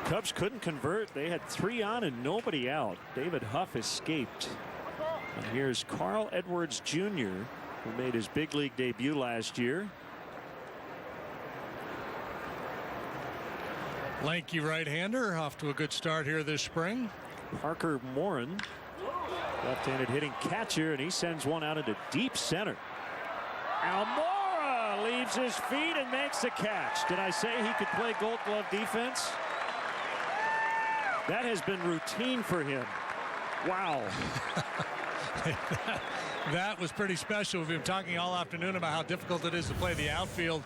Cubs couldn't convert. They had 3 on and nobody out. David Huff escaped. And here's Carl Edwards Jr., who made his big league debut last year. Lanky right-hander off to a good start here this spring. Parker Morin, left-handed hitting catcher, and he sends one out into deep center. Almora leaves his feet and makes the catch. Did I say he could play Gold Glove defense? That has been routine for him. Wow. That was pretty special. We've been talking all afternoon about how difficult it is to play the outfield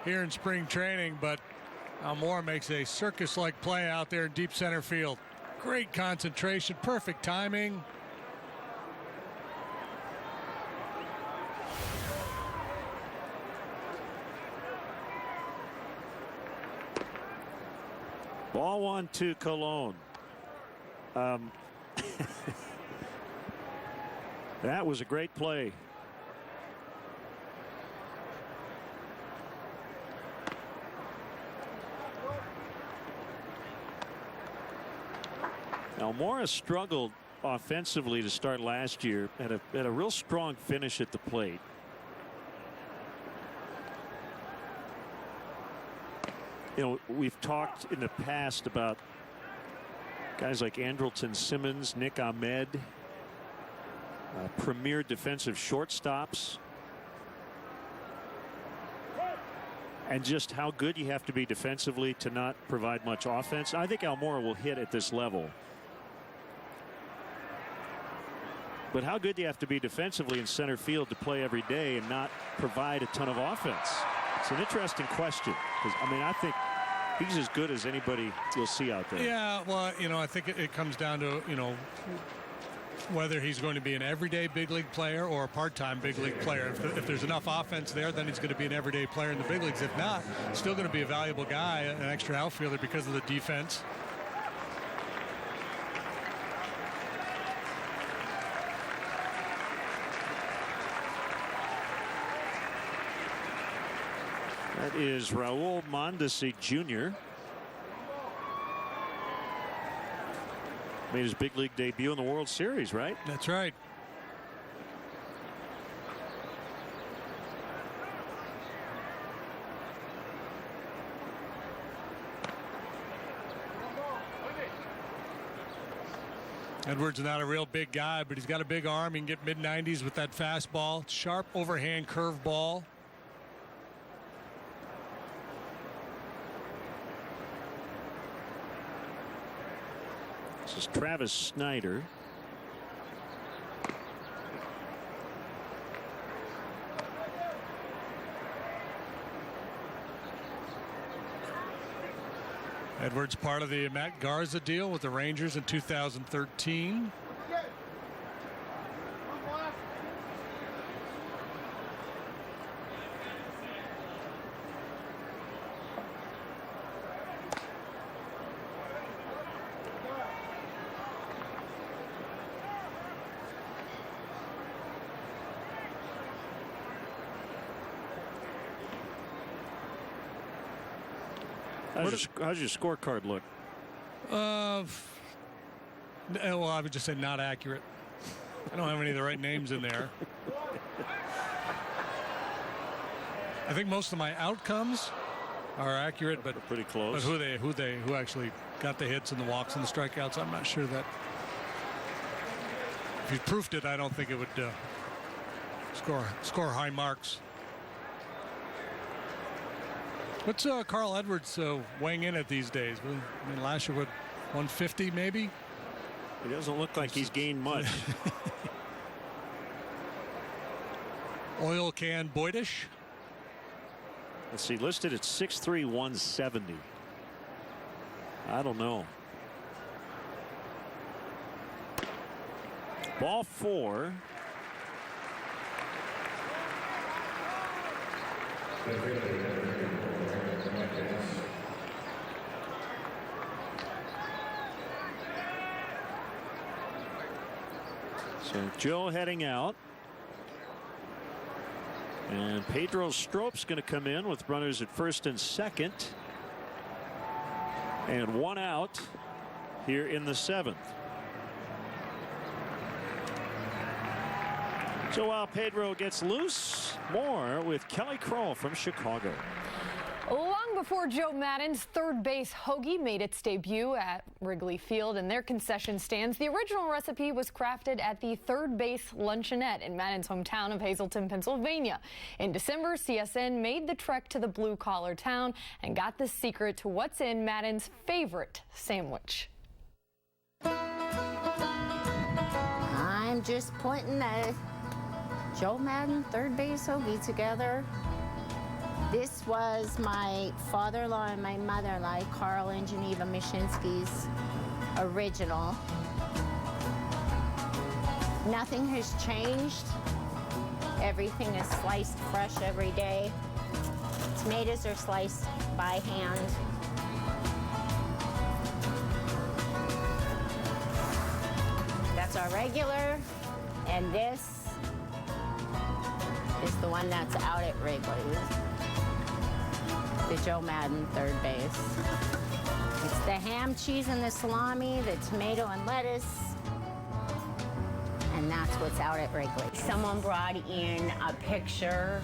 here in spring training, but Almora makes a circus-like play out there in deep center field. Great concentration, perfect timing. Ball 1 to Cologne. That was a great play. Almora struggled offensively to start last year. Had a real strong finish at the plate. You know, we've talked in the past about guys like Andrelton Simmons, Nick Ahmed, premier defensive shortstops, and just how good you have to be defensively to not provide much offense. I think Almora will hit at this level. But how good do you have to be defensively in center field to play every day and not provide a ton of offense? It's an interesting question, because I mean, I think he's as good as anybody you'll see out there. Yeah, well, you know, I think it comes down to, you know, whether he's going to be an everyday big league player or a part-time big league player. If there's enough offense there, then he's going to be an everyday player in the big leagues. If not, still going to be a valuable guy, an extra outfielder because of the defense. That is Raul Mondesi Jr. Made his big league debut in the World Series, right? That's right. Edwards is not a real big guy, but he's got a big arm. He can get mid-90s with that fastball. Sharp overhand curveball. This is Travis Snyder. Edwards part of the Matt Garza deal with the Rangers in 2013. How's your scorecard look? Well, I would just say not accurate. I don't have any of the right names in there. I think most of my outcomes are accurate, but pretty close. But who actually got the hits and the walks and the strikeouts, I'm not sure that. If you proofed it, I don't think it would score high marks. What's Carl Edwards weighing in at these days? I mean, last year, what, 150 maybe? He doesn't look like he's gained much. Oil can Boydish. Let's see, listed at 6'3", 170. I don't know. Ball 4. So Joe heading out. And Pedro Strope's going to come in with runners at first and second. And 1 out here in the 7th. So while Pedro gets loose, more with Kelly Kroll from Chicago. Long before Joe Maddon's third base hoagie made its debut at Wrigley Field and their concession stands, the original recipe was crafted at the third base luncheonette in Maddon's hometown of Hazleton, Pennsylvania. In December, CSN made the trek to the blue-collar town and got the secret to what's in Maddon's favorite sandwich. I'm just putting the Joe Maddon third base hoagie together. This was my father-in-law and my mother-in-law, Carl and Geneva Mashinsky's original. Nothing has changed. Everything is sliced fresh every day. Tomatoes are sliced by hand. That's our regular, and this is the one that's out at Wrigley's. The Joe Maddon third base. It's the ham, cheese, and the salami, the tomato and lettuce, and that's what's out at Wrigley. Someone brought in a picture.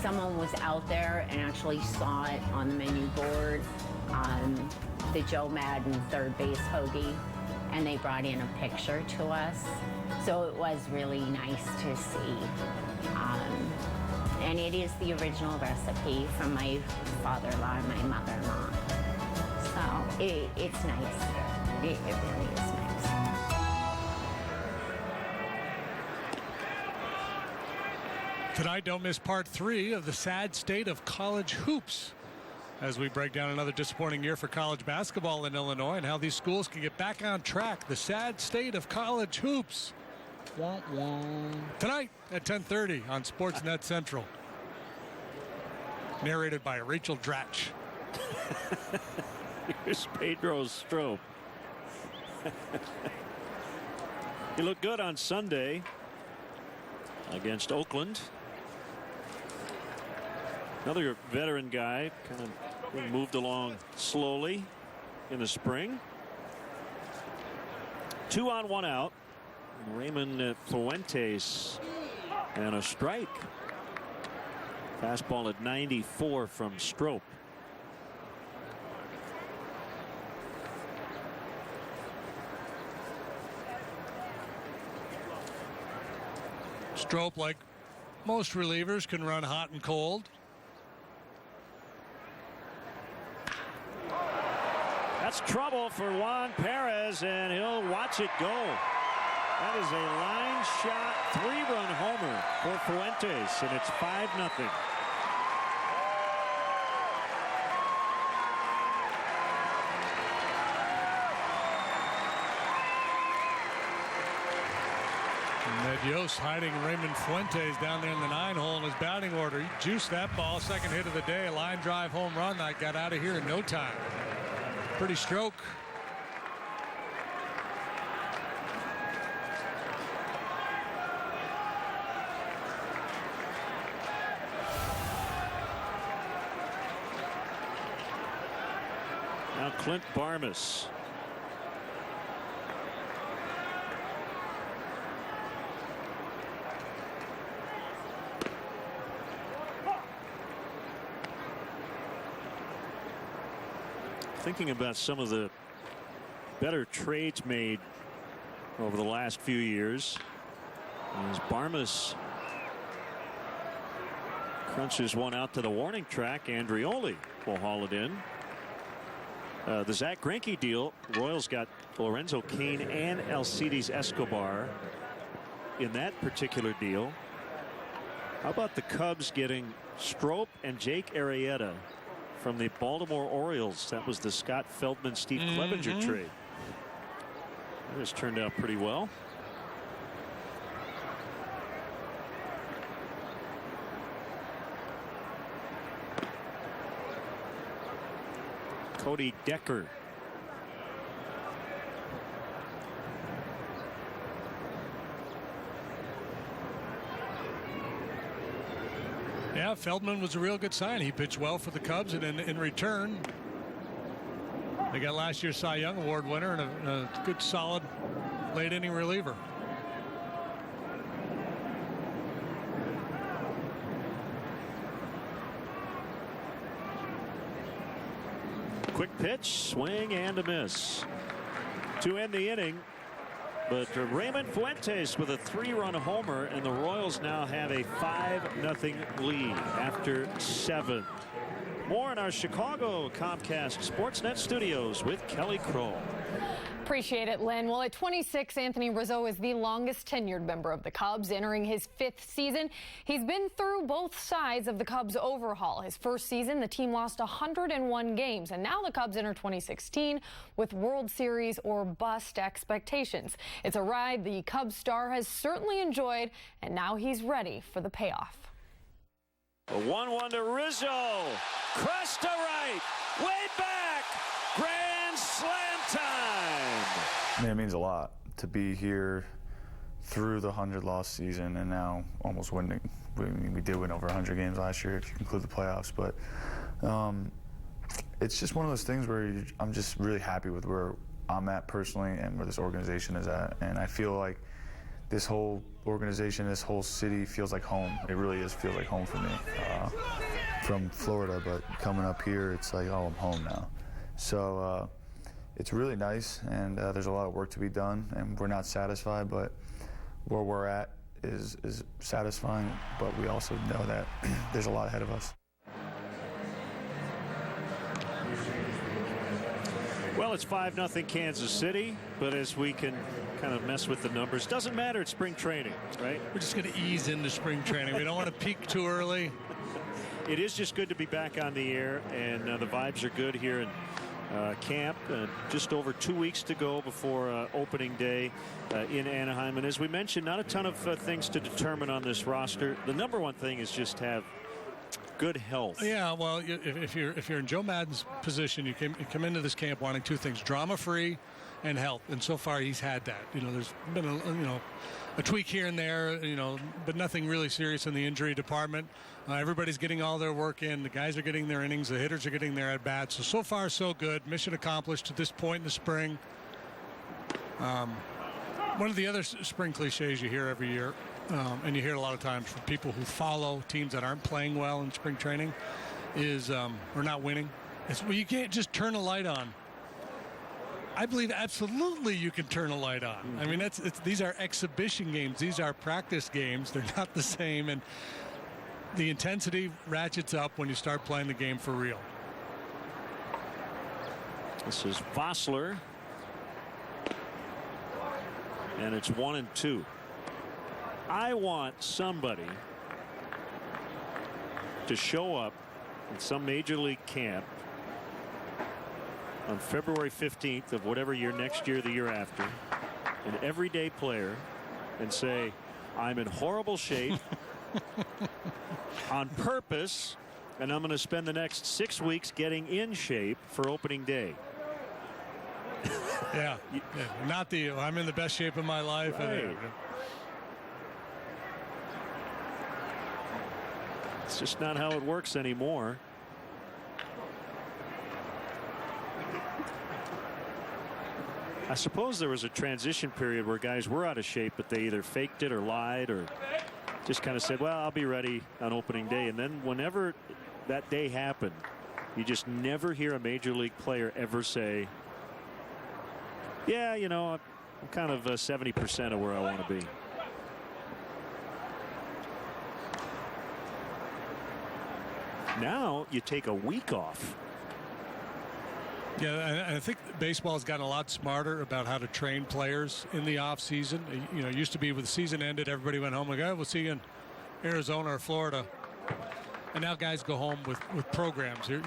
Someone was out there and actually saw it on the menu board, the Joe Maddon third base hoagie, and they brought in a picture to us. So it was really nice to see. And it is the original recipe from my father-in-law and my mother-in-law. So it's nice. It really is nice. Tonight, don't miss part 3 of the sad state of college hoops, as we break down another disappointing year for college basketball in Illinois and how these schools can get back on track. The sad state of college hoops. Wah, wah. Tonight at 10:30 on Sportsnet Central. Narrated by Rachel Dratch. Here's Pedro Strop. He looked good on Sunday against Oakland. Another veteran guy, kind of moved along slowly in the spring. 2 on 1 out. Raymond Fuentes and a strike. Fastball at 94 from Strop. Strop, like most relievers, can run hot and cold. That's trouble for Juan Perez, and he'll watch it go. That is a line shot 3-run homer for Fuentes, and it's 5-0. Ned Yost hiding Raymond Fuentes down there in the 9-hole in his batting order. He juiced that ball. Second hit of the day, a line drive home run that got out of here in no time. Pretty stroke. Now Clint Barmas. Thinking about some of the better trades made over the last few years, as Barmas crunches one out to the warning track, Andrioli will haul it in. The Zach Greinke deal, Royals got Lorenzo Cain and Alcides Escobar in that particular deal. How about the Cubs getting Strop and Jake Arrieta from the Baltimore Orioles? That was the Scott Feldman, Steve Clevenger trade. That has turned out pretty well. Cody Decker. Yeah, Feldman was a real good sign. He pitched well for the Cubs, and in return, They got last year's Cy Young Award winner and a good, solid late inning reliever. Quick pitch, swing and a miss to end the inning. But Raymond Fuentes with a 3-run homer, and the Royals now have a 5-0 lead after 7. More in our Chicago Comcast Sportsnet studios with Kelly Kroll. Appreciate it, Lynn. Well, at 26, Anthony Rizzo is the longest tenured member of the Cubs, entering his 5th season. He's been through both sides of the Cubs overhaul. His first season, the team lost 101 games, and now the Cubs enter 2016 with World Series or bust expectations. It's a ride the Cubs star has certainly enjoyed, and now he's ready for the payoff. A 1-1 to Rizzo. Crest to right. Way back. Grand slam time. I mean, it means a lot to be here through the 100-loss season and now almost winning. We did win over 100 games last year if you include the playoffs, but it's just one of those things where I'm just really happy with where I'm at personally and where this organization is at. And I feel like this whole organization, this whole city feels like home. It really feels like home for me. From Florida, but coming up here, it's like, oh, I'm home now. So it's really nice, and there's a lot of work to be done, and we're not satisfied, but where we're at is satisfying, but we also know that there's a lot ahead of us. Well, it's 5-0 Kansas City, but as we can kind of mess with the numbers, doesn't matter. It's spring training, right? We're just going to ease into spring training. We don't want to peak too early. It is just good to be back on the air, and the vibes are good here in camp. Just over 2 weeks to go before opening day in Anaheim. And as we mentioned, not a ton of things to determine on this roster. The number one thing is just have good health. Yeah, well, if you're in Joe Maddon's position, you come into this camp wanting two things: drama-free and health. And so far, he's had that. There's been a tweak here and there, but nothing really serious in the injury department. Everybody's getting all their work in. The guys are getting their innings. The hitters are getting their at-bats. So far, so good. Mission accomplished at this point in the spring. One of the other spring cliches you hear every year, and you hear it a lot of times from people who follow teams that aren't playing well in spring training, is we're not winning. It's, well, you can't just turn a light on. I believe absolutely you can turn a light on. Mm-hmm. I mean, these are exhibition games. These are practice games. They're not the same, and the intensity ratchets up when you start playing the game for real. This is Vossler, and it's 1-2. I want somebody to show up in some major league camp on February 15th of whatever year, next year, the year after, an everyday player, and say, I'm in horrible shape on purpose, and I'm going to spend the next 6 weeks getting in shape for opening day. Yeah, not I'm in the best shape of my life. Right. It's just not how it works anymore. I suppose there was a transition period where guys were out of shape, but they either faked it or lied or just kind of said, well, I'll be ready on opening day. And then whenever that day happened, you just never hear a major league player ever say, yeah, I'm kind of 70% of where I want to be. Now you take a week off. Yeah, I think baseball's gotten a lot smarter about how to train players in the off season. It used to be when the season ended, everybody went home like, oh, we'll see you in Arizona or Florida. And now guys go home with programs here,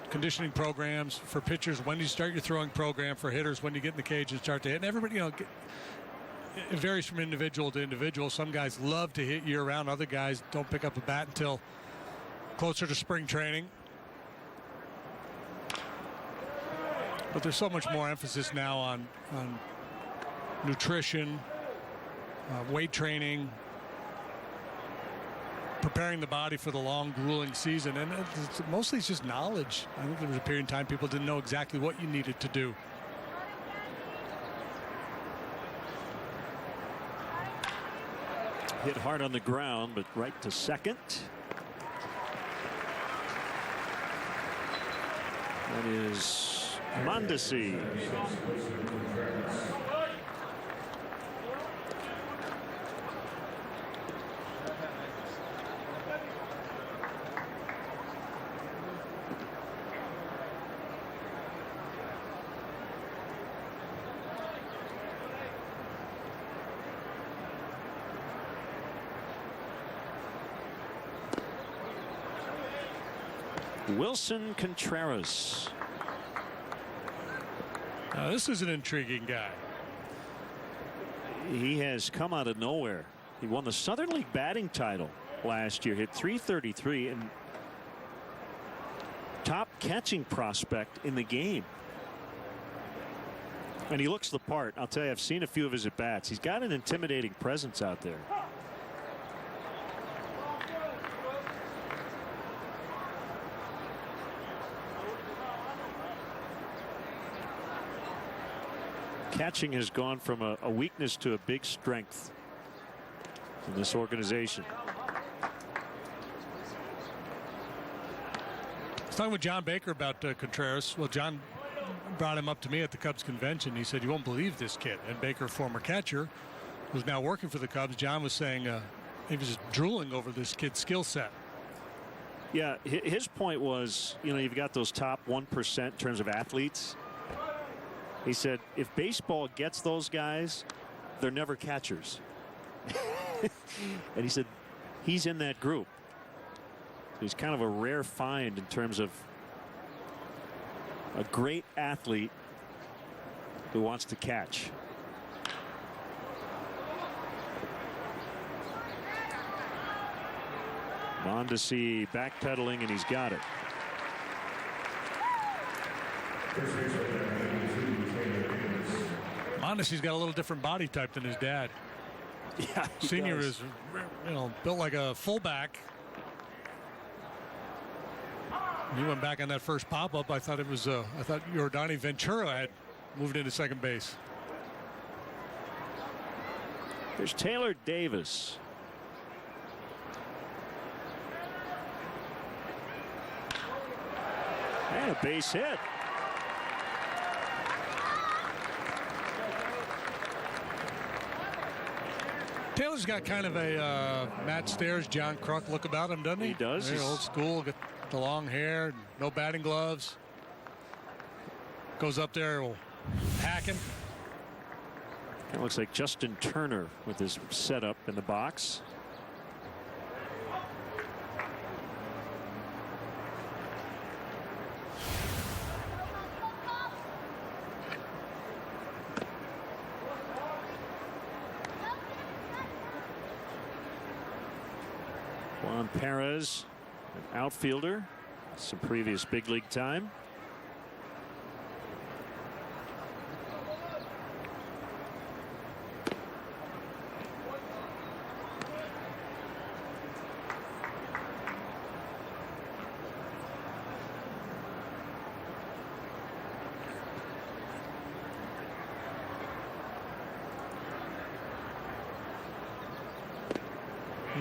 conditioning programs for pitchers. When do you start your throwing program for hitters? When do you get in the cage and start to hit? And everybody, it varies from individual to individual. Some guys love to hit year round. Other guys don't pick up a bat until closer to spring training. But there's so much more emphasis now on nutrition, weight training. preparing the body for the long, grueling season. And mostly it's just knowledge. I think there was a period in time people didn't know exactly what you needed to do. Hit hard on the ground, but right to second. That is Mondesi. Wilson Contreras. Now, this is an intriguing guy. He has come out of nowhere. He won the Southern League batting title last year, hit .333, and top catching prospect in the game. And he looks the part. I'll tell you, I've seen a few of his at-bats. He's got an intimidating presence out there. Catching has gone from a weakness to a big strength in this organization. I was talking with John Baker about Contreras. Well, John brought him up to me at the Cubs convention. He said, "You won't believe this kid." And Baker, former catcher, who's now working for the Cubs. John was saying he was just drooling over this kid's skill set. Yeah, his point was, you know, you've got those top 1% in terms of athletes. He said, if baseball gets those guys, they're never catchers. And he said, he's in that group. He's kind of a rare find in terms of a great athlete who wants to catch. Mondesi backpedaling, and he's got it. Mondesi's got a little different body type than his dad. Yeah, Senior is, you know, built like a fullback. He went back on that first pop-up. I thought it was, I thought Yordani Ventura had moved into second base. There's Taylor Davis. And a base hit. Taylor's got kind of a Matt Stairs, John Kruk look about him, doesn't he? He does. Very old school, got the long hair, no batting gloves. Goes up there, hacking. It looks like Justin Turner with his setup in the box. Juan Perez, an outfielder, some previous big league time.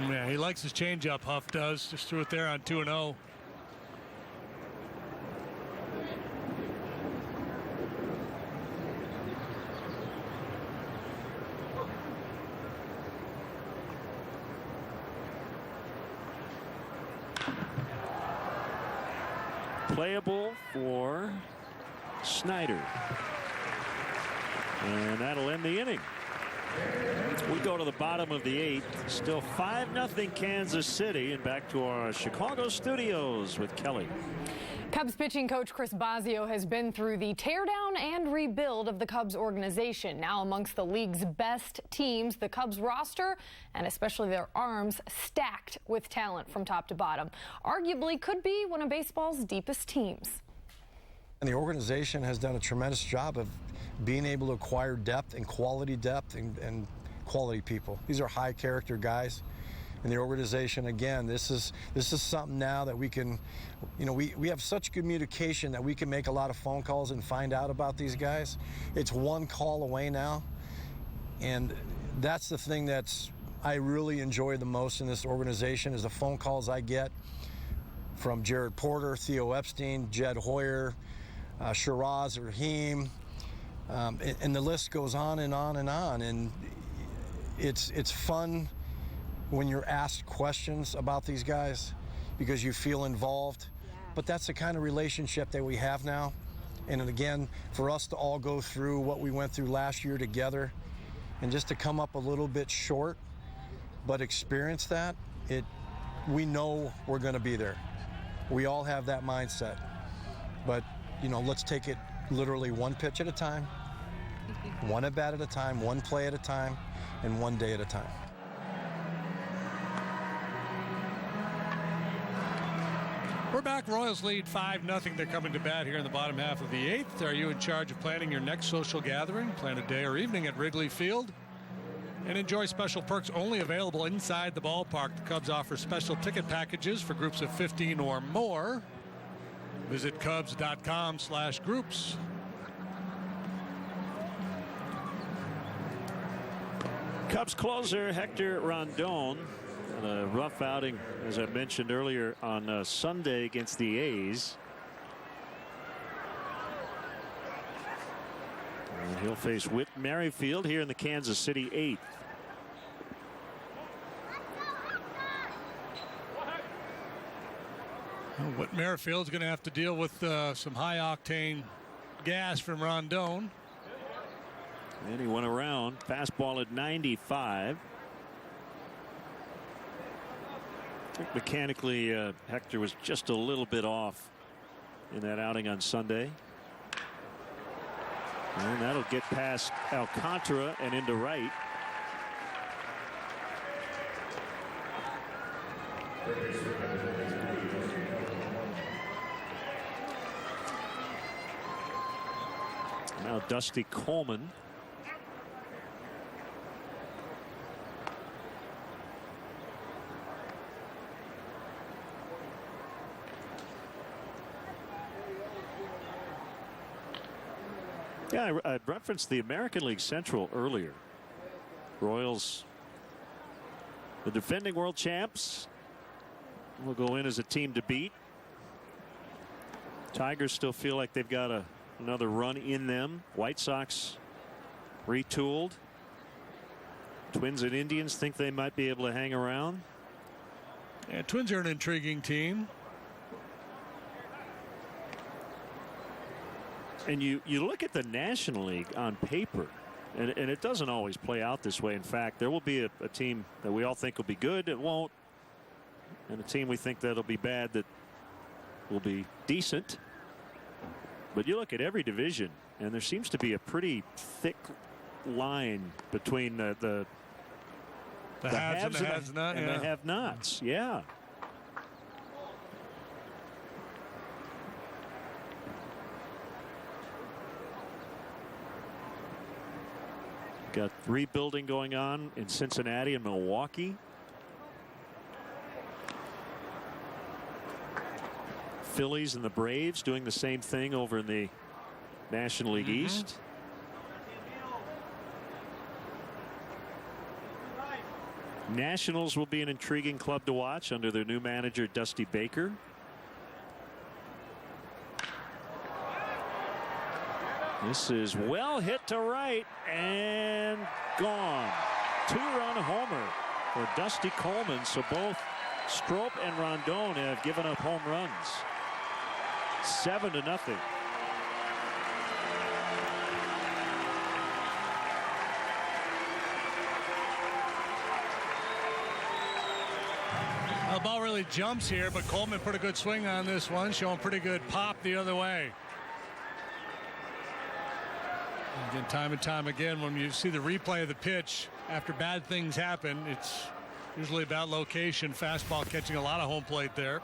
Yeah, he likes his changeup, Huff does. Just threw it there on 2-0. Playable for Snyder. And that'll end the inning. We go to the bottom of the 8th. Still 5-0 Kansas City, and back to our Chicago studios with Kelly. Cubs pitching coach Chris Bosio has been through the teardown and rebuild of the Cubs organization. Now amongst the league's best teams, the Cubs roster, and especially their arms, stacked with talent from top to bottom. Arguably could be one of baseball's deepest teams. And the organization has done a tremendous job of being able to acquire depth and quality people. These are high character guys. And the organization, again, this is something now that we can, we have such communication that we can make a lot of phone calls and find out about these guys. It's one call away now. And that's the thing I really enjoy the most in this organization is the phone calls I get from Jared Porter, Theo Epstein, Jed Hoyer, Shiraz Raheem, and the list goes on and on and on. And it's fun when you're asked questions about these guys because you feel involved. But that's the kind of relationship that we have now. And again, for us to all go through what we went through last year together and just to come up a little bit short, but experience that, we know we're going to be there. We all have that mindset. But, let's take it literally one pitch at a time, one at bat at a time, one play at a time, and one day at a time. We're back. Royals lead 5-0. They're coming to bat here in the bottom half of the 8th. Are you in charge of planning your next social gathering? Plan a day or evening at Wrigley Field and enjoy special perks only available inside the ballpark. The Cubs offer special ticket packages for groups of 15 or more. Visit Cubs.com/groups. Cubs closer Hector Rondon. A rough outing, as I mentioned earlier, on Sunday against the A's. And he'll face Whit Merrifield here in the Kansas City 8th. Well, Whit Merrifield's going to have to deal with some high-octane gas from Rondon. And he went around. Fastball at 95. I think mechanically Hector was just a little bit off in that outing on Sunday. And that'll get past Alcantara and into right. Now Dusty Coleman. Yeah, I referenced the American League Central earlier. Royals, the defending world champs, will go in as a team to beat. Tigers still feel like they've got another run in them. White Sox retooled. Twins and Indians think they might be able to hang around. Yeah, Twins are an intriguing team. And you look at the National League on paper, and it doesn't always play out this way. In fact, there will be a team that we all think will be good that won't, and a team we think that'll be bad that will be decent. But you look at every division, and there seems to be a pretty thick line between the haves and the have-nots. Yeah. Got rebuilding going on in Cincinnati and Milwaukee. Phillies and the Braves doing the same thing over in the National League East. Nationals will be an intriguing club to watch under their new manager Dusty Baker. This is well hit to right and gone. 2-run homer for Dusty Coleman. So both Strop and Rondon have given up home runs. 7-0. The ball really jumps here, but Coleman put a good swing on this one, showing pretty good pop the other way. Again, time and time again, when you see the replay of the pitch after bad things happen, it's usually about location. Fastball catching a lot of home plate there.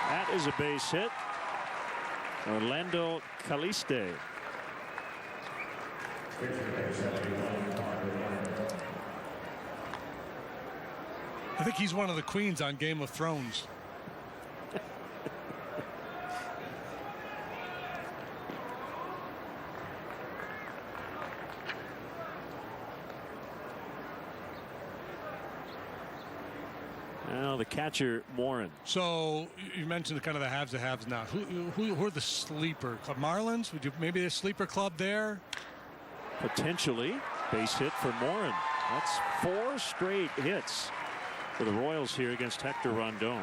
That is a base hit. Orlando Caliste. I think he's one of the queens on Game of Thrones. Now the catcher, Warren. So you mentioned kind of the haves and have now. Who are the sleeper club? Marlins? Would you maybe a sleeper club there? Potentially. Base hit for Morin. That's 4 straight hits for the Royals here against Hector Rondon.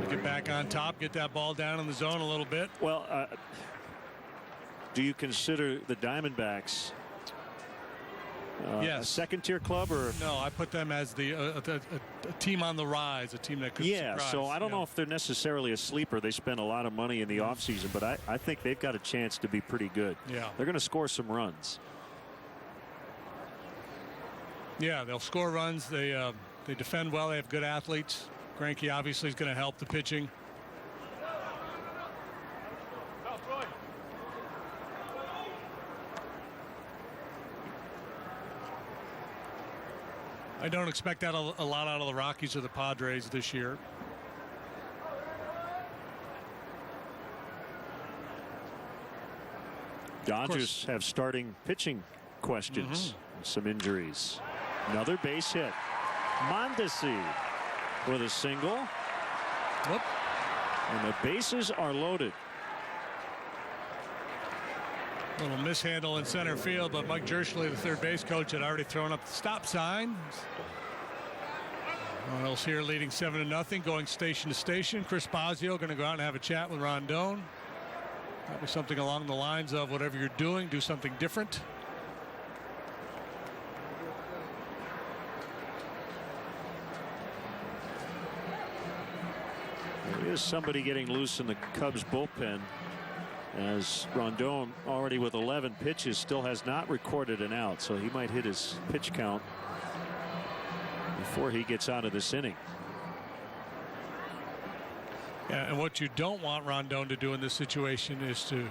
Get back on top, get that ball down in the zone a little bit. Well, do you consider the Diamondbacks yes. a second-tier club, or no? I put them as a team on the rise, a team that could surprise. So I don't know if they're necessarily a sleeper. They spent a lot of money in the offseason, but I think they've got a chance to be pretty good. Yeah, they're going to score some runs. Yeah, they'll score runs. They defend well. They have good athletes. Greinke obviously is going to help the pitching. I don't expect that a lot out of the Rockies or the Padres this year. Dodgers have starting pitching questions. Some injuries. Another base hit. Mondesi with a single. Whoop. And the bases are loaded. Little mishandle in center field, but Mike Jerschley, the third base coach, had already thrown up the stop sign. Royals here leading 7-0, going station to station. Chris Bosio going to go out and have a chat with Rondon. Probably something along the lines of, whatever you're doing, do something different. There is somebody getting loose in the Cubs bullpen, as Rondon, already with 11 pitches, still has not recorded an out, so he might hit his pitch count before he gets out of this inning. Yeah, and what you don't want Rondon to do in this situation is to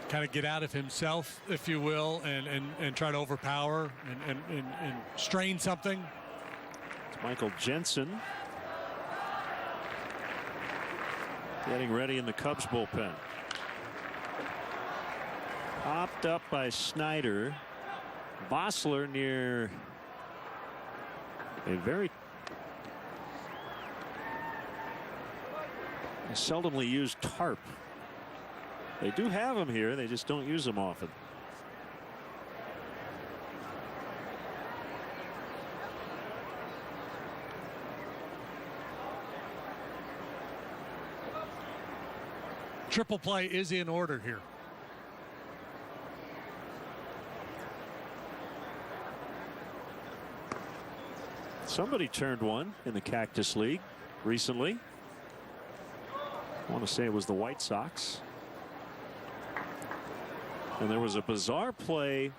kind of get out of himself, if you will, and try to overpower and strain something. It's Michael Jensen getting ready in the Cubs bullpen. Popped up by Snyder. Vossler near a very seldomly used tarp. They do have them here, they just don't use them often. Triple play is in order here. Somebody turned one in the Cactus League recently. I want to say it was the White Sox. And there was a bizarre play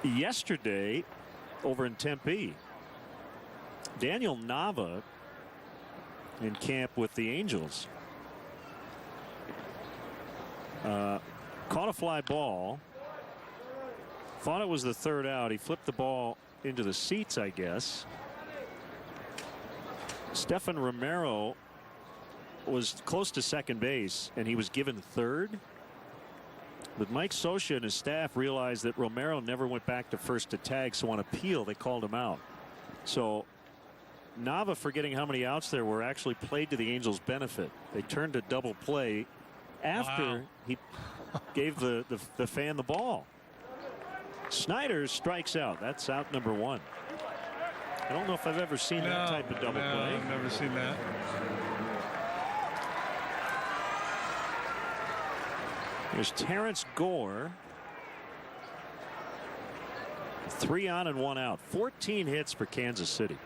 yesterday over in Tempe. Daniel Nava in camp with the Angels caught a fly ball, thought it was the third out. He flipped the ball into the seats, I guess. Stefan Romero was close to second base and he was given third, but Mike Scioscia and his staff realized that Romero never went back to first to tag, so on appeal they called him out. So Nava, forgetting how many outs there were, actually played to the Angels' benefit. They turned a double play after he gave the fan the ball. Snyder strikes out. That's out number 1. I don't know if I've ever seen that type of double play. I've never seen that. There's Terrence Gore. 3 on and 1 out. 14 hits for Kansas City.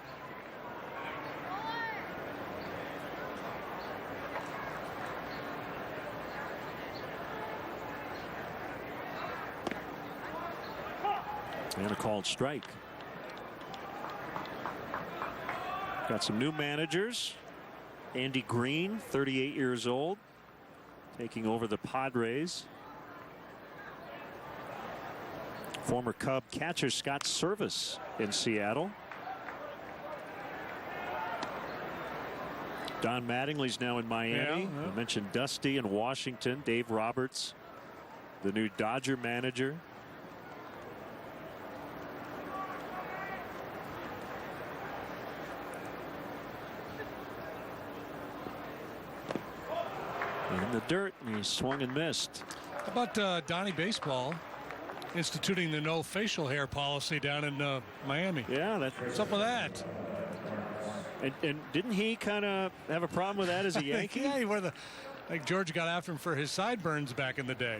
And a called strike. Got some new managers. Andy Green, 38 years old, taking over the Padres. Former Cub catcher Scott Service in Seattle. Don Mattingly's now in Miami. I mentioned Dusty in Washington. Dave Roberts, the new Dodger manager. In the dirt, and he swung and missed. How about Donnie Baseball instituting the no facial hair policy down in Miami? Yeah, what's up with that? And didn't he kind of have a problem with that as a Yankee? Yeah, like George got after him for his sideburns back in the day.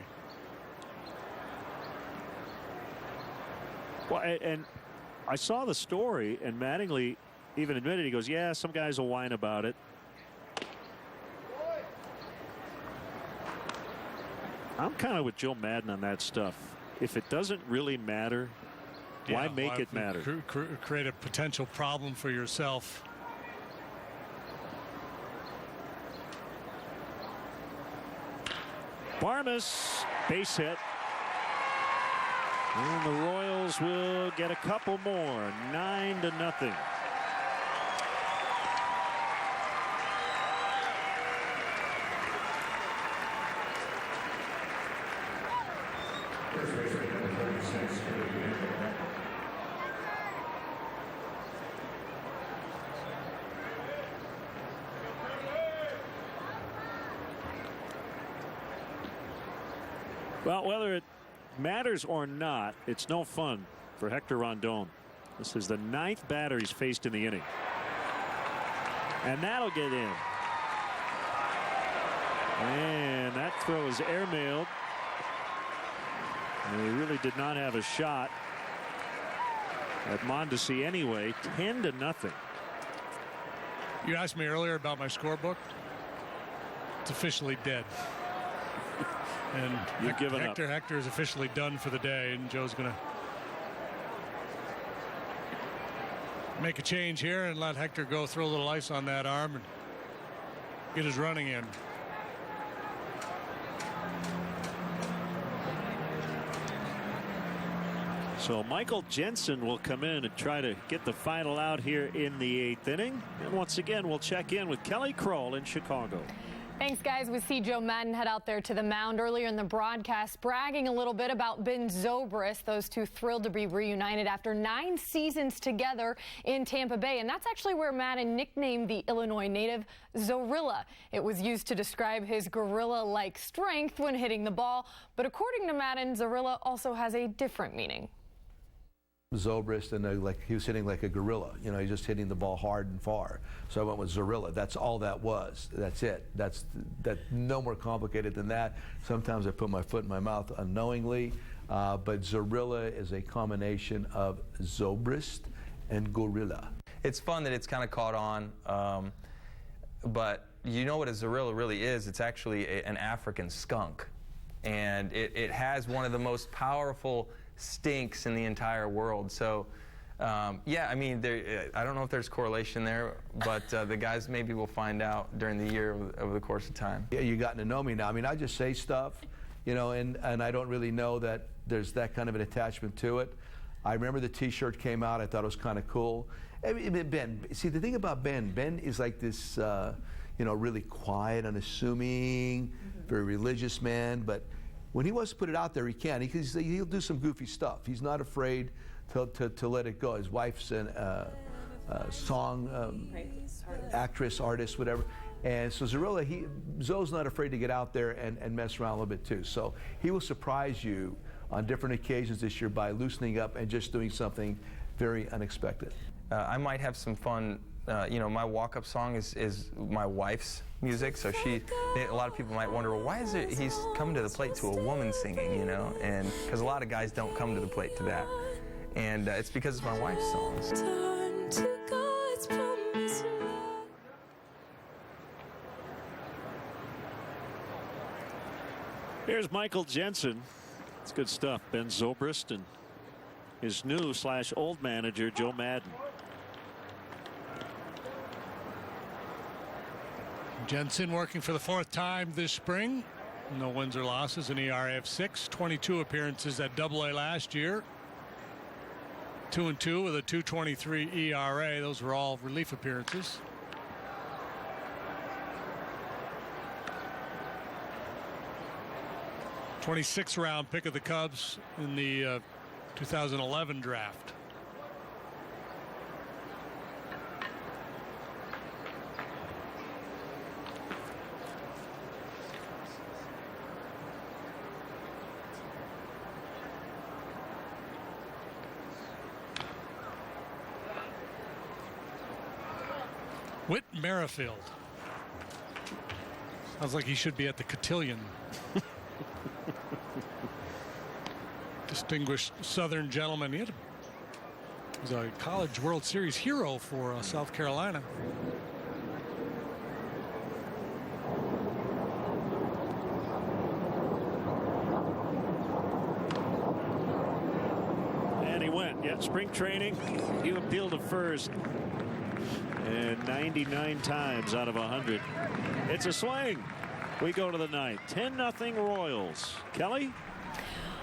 Well, and I saw the story, and Mattingly even admitted, he goes, yeah, some guys will whine about it. I'm kind of with Joe Madden on that stuff. If it doesn't really matter, why make it matter? Create a potential problem for yourself. Barmes, base hit. And the Royals will get a couple more. 9-0. Well, whether it matters or not, it's no fun for Hector Rondon. This is the 9th batter he's faced in the inning. And that'll get in. And that throw is airmailed. And he really did not have a shot at Mondesi anyway. 10-0. You asked me earlier about my scorebook. It's officially dead. And you've given up. Hector is officially done for the day, and Joe's going to make a change here and let Hector go throw a little ice on that arm and get his running in. So Michael Jensen will come in and try to get the final out here in the 8th inning. And once again, we'll check in with Kelly Kroll in Chicago. Thanks, guys. We see Joe Madden head out there to the mound earlier in the broadcast, bragging a little bit about Ben Zobrist. Those two thrilled to be reunited after 9 seasons together in Tampa Bay. And that's actually where Madden nicknamed the Illinois native Zorilla. It was used to describe his gorilla-like strength when hitting the ball. But according to Madden, Zorilla also has a different meaning. Zobrist, and like he was hitting like a gorilla. You know, he's just hitting the ball hard and far. So I went with Zorilla. That's all that was. That's it. That's no more complicated than that. Sometimes I put my foot in my mouth unknowingly, but Zorilla is a combination of Zobrist and gorilla. It's fun that it's kind of caught on, but you know what a Zorilla really is? It's actually an African skunk, and it has one of the most powerful stinks in the entire world. So yeah, I mean, I don't know if there's correlation there, but the guys maybe will find out during the year over the course of time. Yeah, you've gotten to know me now. I mean, I just say stuff, you know, and I don't really know that there's that kind of an attachment to it. I remember the T-shirt came out. I thought it was kind of cool. I mean, Ben, see, the thing about Ben is like this, you know, really quiet, unassuming, very religious man, but when he wants to put it out there, he can. He'll do some goofy stuff. He's not afraid to let it go. His wife's a song actress, artist, whatever. And so Zorilla, Zoe's not afraid to get out there and mess around a little bit too. So he will surprise you on different occasions this year by loosening up and just doing something very unexpected. I might have some fun. You know, my walk-up song is my wife's music, so a lot of people might wonder, well, why is it he's coming to the plate to a woman singing, you know? And because a lot of guys don't come to the plate to that, and it's because it's my wife's songs. Here's Michael Jensen. It's good stuff. Ben Zobrist and his new / old manager, Joe Madden. Jensen working for the 4th time this spring. No wins or losses, an ERA of 6, 22 appearances at AA last year. 2-2 with a 2.23 ERA. Those were all relief appearances. '26th round pick of the Cubs in the 2011 draft. Whit Merrifield. Sounds like he should be at the cotillion. Distinguished Southern gentleman. He was a College World Series hero for South Carolina. And he went. Yeah, spring training. He appealed to first. And 99 times out of 100. It's a swing. We go to the ninth. 10-0 Royals. Kelly?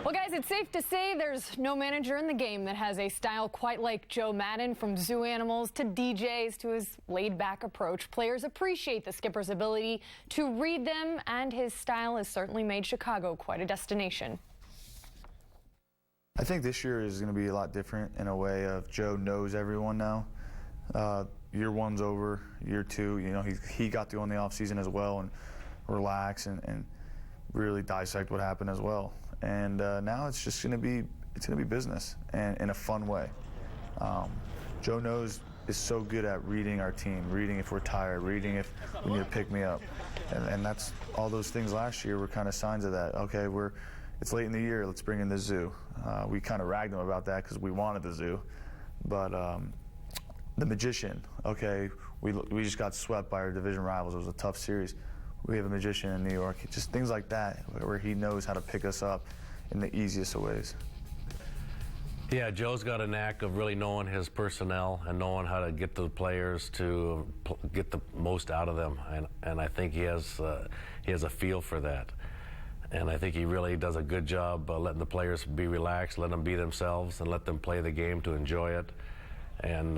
Well, guys, it's safe to say there's no manager in the game that has a style quite like Joe Madden. From zoo animals to DJs to his laid-back approach, players appreciate the skipper's ability to read them, and his style has certainly made Chicago quite a destination. I think this year is going to be a lot different in a way of Joe knows everyone now. Year one's over. Year two, you know, he got to go in the offseason as well and relax and really dissect what happened as well. And now it's just going to be business and in a fun way. Joe is so good at reading our team, reading if we're tired, reading if we need to pick me up, and that's all those things last year were kind of signs of that. Okay, it's late in the year, let's bring in the zoo. We kind of ragged him about that because we wanted the zoo, but the magician. Okay, we just got swept by our division rivals. It was a tough series. We have a magician in New York. Just things like that, where he knows how to pick us up in the easiest of ways. Yeah, Joe's got a knack of really knowing his personnel and knowing how to get the players to get the most out of them, and I think he has a feel for that. And I think he really does a good job letting the players be relaxed, letting them be themselves, and let them play the game to enjoy it. And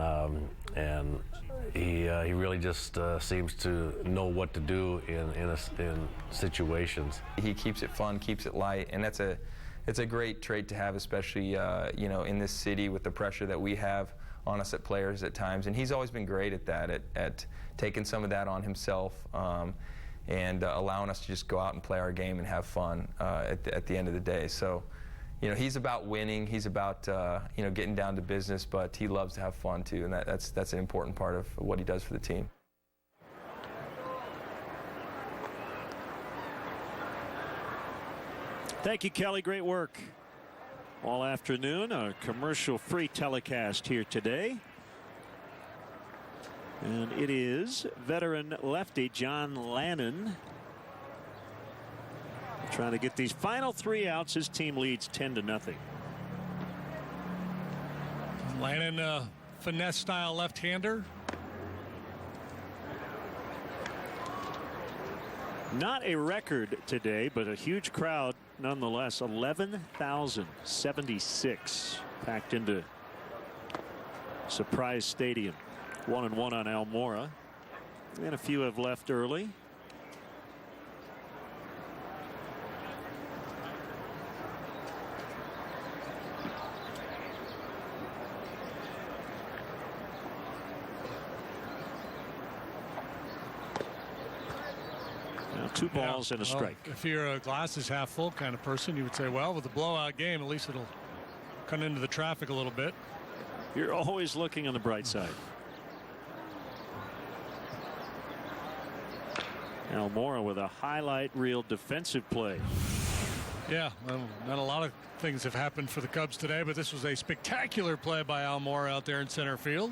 he really just seems to know what to do in situations. He keeps it fun, keeps it light, and it's a great trait to have, especially you know, in this city with the pressure that we have on us at players at times. And he's always been great at that, at taking some of that on himself and allowing us to just go out and play our game and have fun at the end of the day. So, you know, he's about winning. He's about you know, getting down to business, but he loves to have fun too, and that's an important part of what he does for the team. Thank you, Kelly. Great work all afternoon. A commercial-free telecast here today. And it is veteran lefty John Lannon trying to get these final 3 outs. His team leads 10-0. Lannon, finesse-style left-hander. Not a record today, but a huge crowd nonetheless. 11,076 packed into Surprise Stadium. 1-1 on Almora, and a few have left early. Now 2 balls and a strike. If you're a glasses half full kind of person, you would say, well, with a blowout game, at least it'll come into the traffic a little bit. You're always looking on the bright side. Almora with a highlight reel defensive play. Yeah, well, not a lot of things have happened for the Cubs today, but this was a spectacular play by Almora out there in center field.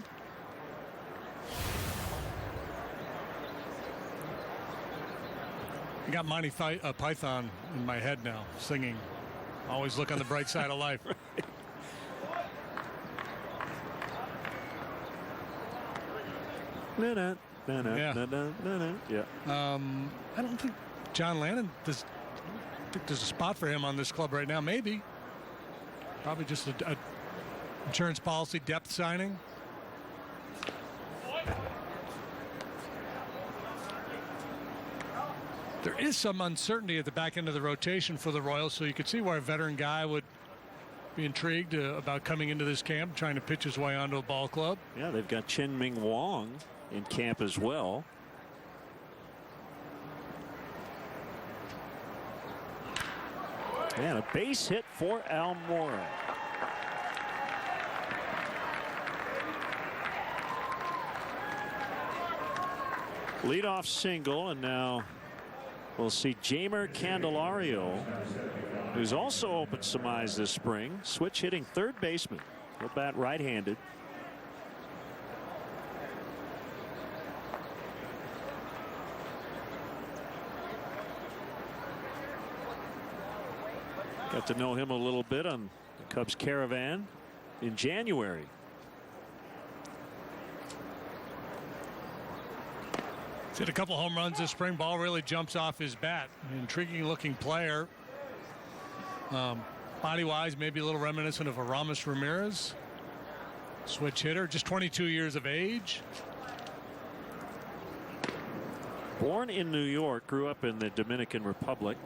I got Monty Python in my head now, singing, always look on the bright side of life. Yeah. I don't think John Lannon does. I think there's a spot for him on this club right now. Maybe. Probably just a insurance policy depth signing. There is some uncertainty at the back end of the rotation for the Royals, so you could see why a veteran guy would be intrigued about coming into this camp, trying to pitch his way onto a ball club. Yeah, they've got Chen-Ming Wong in camp as well. And a base hit for Almora. Leadoff single, and now we'll see Jeimer Candelario, who's also opened some eyes this spring. Switch hitting third baseman. He'll bat right-handed. Got to know him a little bit on the Cubs caravan in January. He's hit a couple home runs this spring. Ball really jumps off his bat. An intriguing looking player. Body wise, maybe a little reminiscent of a Aramis Ramirez. Switch hitter, just 22 years of age. Born in New York, grew up in the Dominican Republic.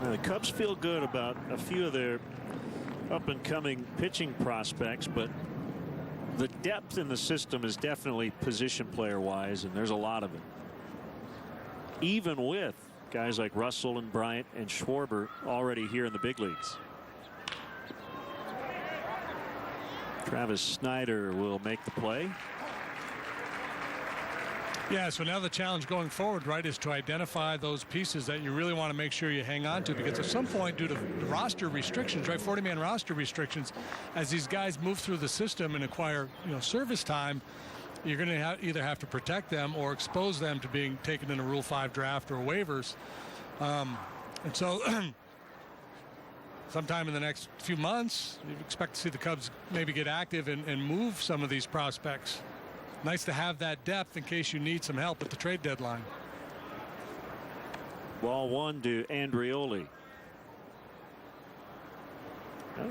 The Cubs feel good about a few of their up-and-coming pitching prospects, but the depth in the system is definitely position player-wise, and there's a lot of it. Even with guys like Russell and Bryant and Schwarber already here in the big leagues. Travis Snyder will make the play. Yeah, so now the challenge going forward, right, is to identify those pieces that you really want to make sure you hang on to, because at some point, due to roster restrictions, right, 40-man roster restrictions, as these guys move through the system and acquire, service time, you're going to either have to protect them or expose them to being taken in a Rule 5 draft or waivers. And so sometime in the next few months, you expect to see the Cubs maybe get active and move some of these prospects. Nice to have that depth in case you need some help at the trade deadline. Ball one to Andreoli.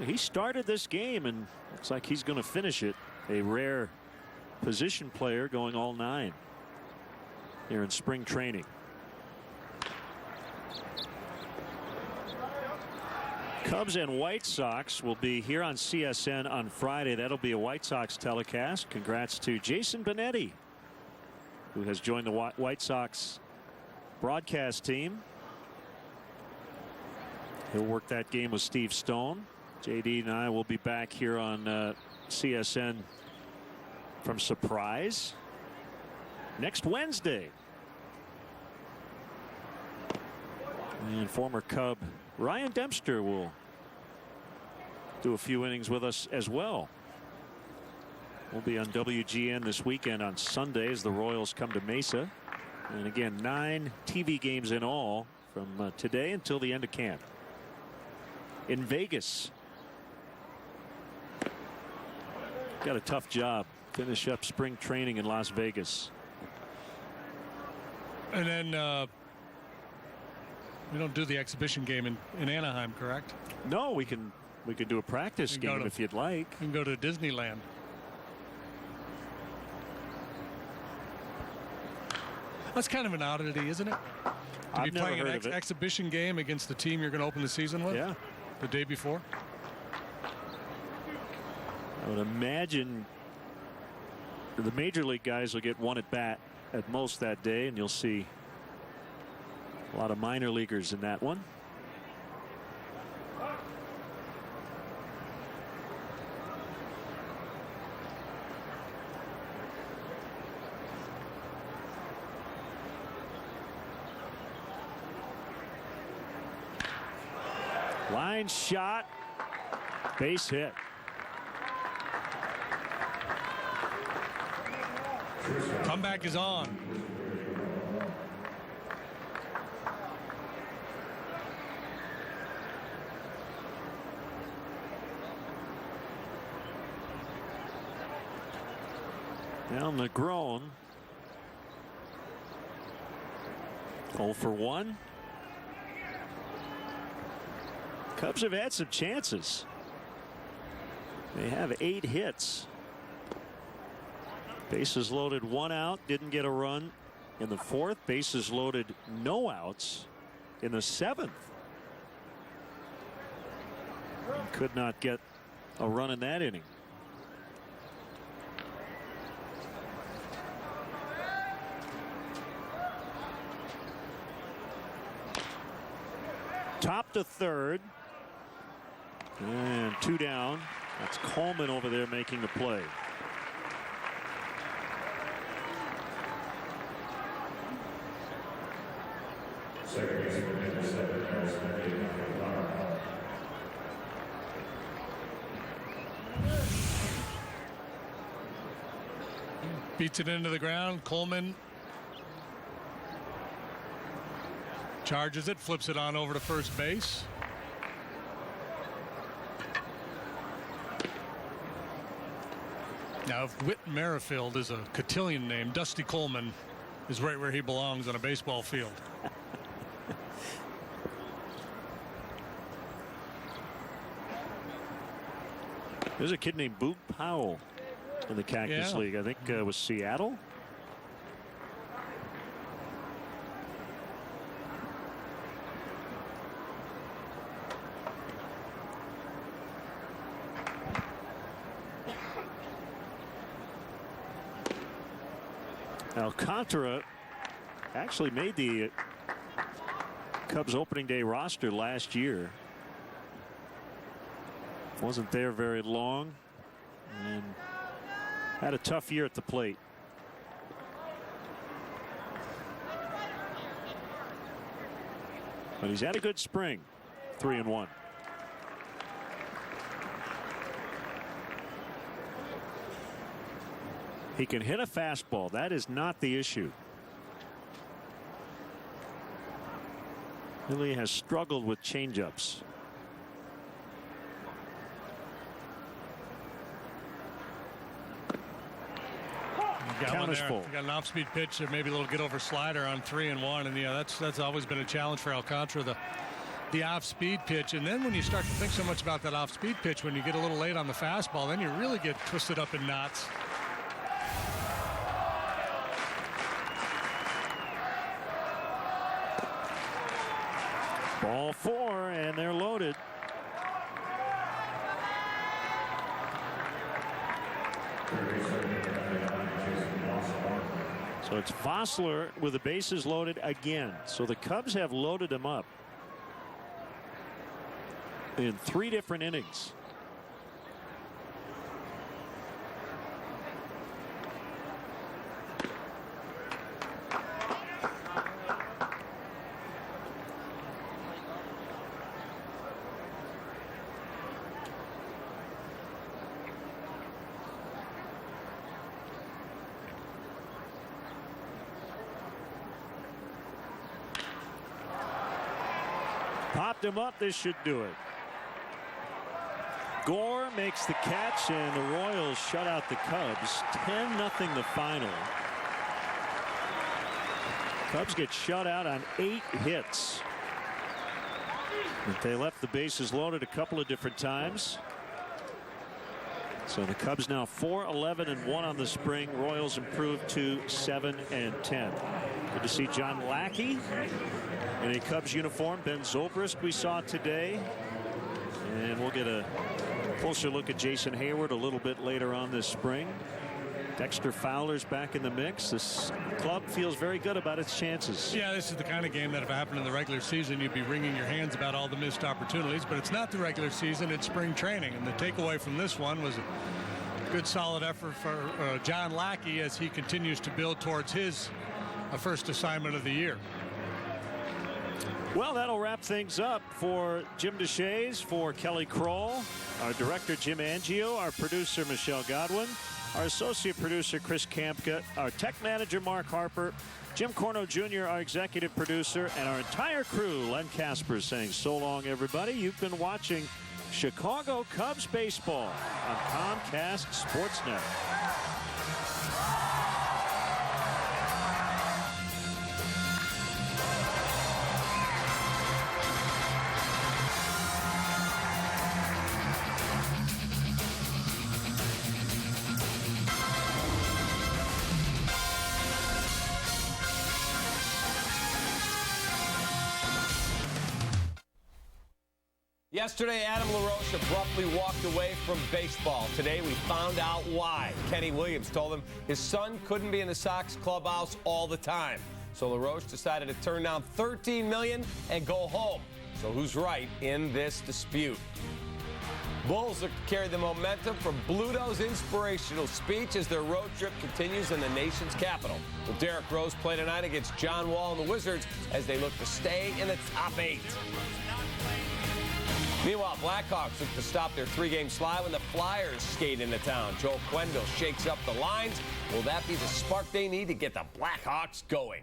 He started this game and looks like he's going to finish it. A rare position player going all 9 here in spring training. Cubs and White Sox will be here on CSN on Friday. That'll be a White Sox telecast. Congrats to Jason Benetti, who has joined the White Sox broadcast team. He'll work that game with Steve Stone. JD and I will be back here on CSN from Surprise next Wednesday. And former Cub Ryan Dempster will do a few innings with us as well. We'll be on WGN this weekend on Sunday as the Royals come to Mesa. And again, 9 TV games in all from today until the end of camp. In Vegas. Got a tough job. Finish up spring training in Las Vegas. And then we don't do the exhibition game in Anaheim, correct? No, we can do a practice game if you'd like. We can go to Disneyland. That's kind of an oddity, isn't it? To be playing an exhibition game against the team you're going to open the season with? Yeah. The day before? I would imagine the major league guys will get one at bat at most that day, and you'll see a lot of minor leaguers in that one. Line shot, base hit. Comeback is on. Now Negron. 0 for 1. Cubs have had some chances. They have 8 hits. Bases loaded, 1 out, didn't get a run in the 4th. Bases loaded, no outs in the 7th. Could not get a run in that inning. Top to third. And 2 down. That's Coleman over there making the play. Beats it into the ground. Coleman charges it, flips it on over to first base. Now, if Whit Merrifield is a cotillion name, Dusty Coleman is right where he belongs on a baseball field. There's a kid named Boog Powell in the Cactus League. I think it was Seattle. Alcantara actually made the Cubs opening day roster last year. Wasn't there very long and had a tough year at the plate. But he's had a good spring. 3-1. He can hit a fastball. That is not the issue. Really has struggled with changeups. Count is full. You got an off-speed pitch, or maybe a little get-over slider on 3-1, and yeah, that's always been a challenge for Alcantara, the off-speed pitch. And then when you start to think so much about that off-speed pitch, when you get a little late on the fastball, then you really get twisted up in knots. Ball 4, and they're loaded. So it's Vossler with the bases loaded again. So the Cubs have loaded him up in 3 different innings. Popped him up. This should do it. Gore makes the catch, and the Royals shut out the Cubs. 10-0 the final. Cubs get shut out on 8 hits. But they left the bases loaded a couple of different times. So the Cubs now 4-11-1 on the spring. Royals improved to 7-10. Good to see John Lackey in a Cubs uniform. Ben Zobrist we saw today. And we'll get a closer look at Jason Hayward a little bit later on this spring. Dexter Fowler's back in the mix. This club feels very good about its chances. Yeah, this is the kind of game that if it happened in the regular season, you'd be wringing your hands about all the missed opportunities. But it's not the regular season, it's spring training. And the takeaway from this one was a good solid effort for John Lackey as he continues to build towards his first assignment of the year. Well, that'll wrap things up for Jim DeShays, for Kelly Kroll, our director Jim Angio, our producer Michelle Godwin, our associate producer Chris Kampka, our tech manager Mark Harper, Jim Corno Jr., our executive producer, and our entire crew. Len Casper saying so long, everybody. You've been watching Chicago Cubs baseball on Comcast Sportsnet. Yesterday, Adam LaRoche abruptly walked away from baseball. Today, we found out why. Kenny Williams told him his son couldn't be in the Sox clubhouse all the time. So LaRoche decided to turn down $13 million and go home. So who's right in this dispute? Bulls carry the momentum from Bluto's inspirational speech as their road trip continues in the nation's capital. Well, Derrick Rose play tonight against John Wall and the Wizards as they look to stay in the top 8. Meanwhile, Blackhawks look to stop their 3-game slide when the Flyers skate into town. Joel Quenneville shakes up the lines. Will that be the spark they need to get the Blackhawks going?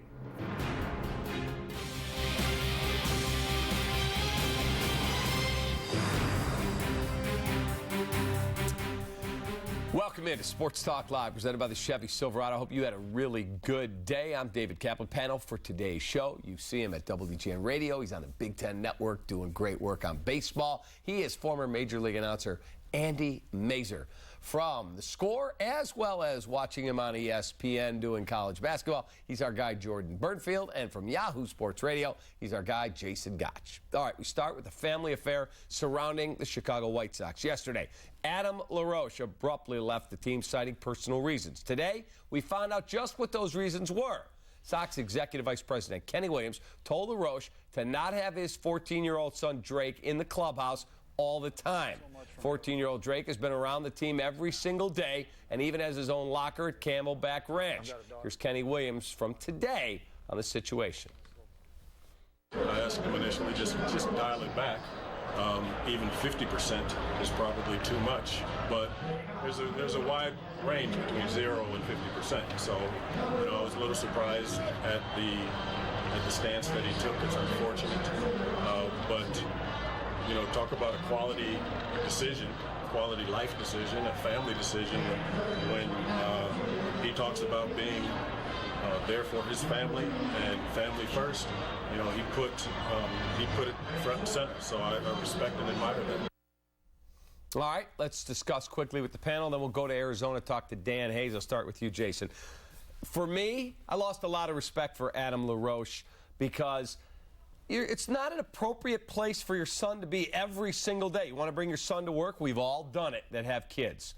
Welcome into Sports Talk Live, presented by the Chevy Silverado. I hope you had a really good day. I'm David Kaplan, panel for today's show. You see him at WGN Radio. He's on the Big Ten Network doing great work on baseball. He is former Major League announcer Andy Mazer. From The Score, as well as watching him on ESPN doing college basketball, he's our guy Jordan Burnfield. And from Yahoo Sports Radio, he's our guy Jason Gotch. All right, we start with the family affair surrounding the Chicago White Sox. Yesterday, Adam LaRoche abruptly left the team citing personal reasons. Today, we found out just what those reasons were. Sox Executive Vice President Kenny Williams told LaRoche to not have his 14-year-old son Drake in the clubhouse all the time. 14-year-old Drake has been around the team every single day and even has his own locker at Camelback Ranch. Here's Kenny Williams from today on the situation. I asked him initially, just dial it back. Even 50% is probably too much, but there's a wide range between 0 and 50%. So, I was a little surprised at the stance that he took. It's unfortunate, but talk about a quality decision, quality life decision, a family decision. When he talks about being there for his family and family first, he put it front and center. So I respect and admire that. All right, let's discuss quickly with the panel. Then we'll go to Arizona, talk to Dan Hayes. I'll start with you, Jason. For me, I lost a lot of respect for Adam LaRoche because it's not an appropriate place for your son to be every single day. You want to bring your son to work? We've all done it that have kids.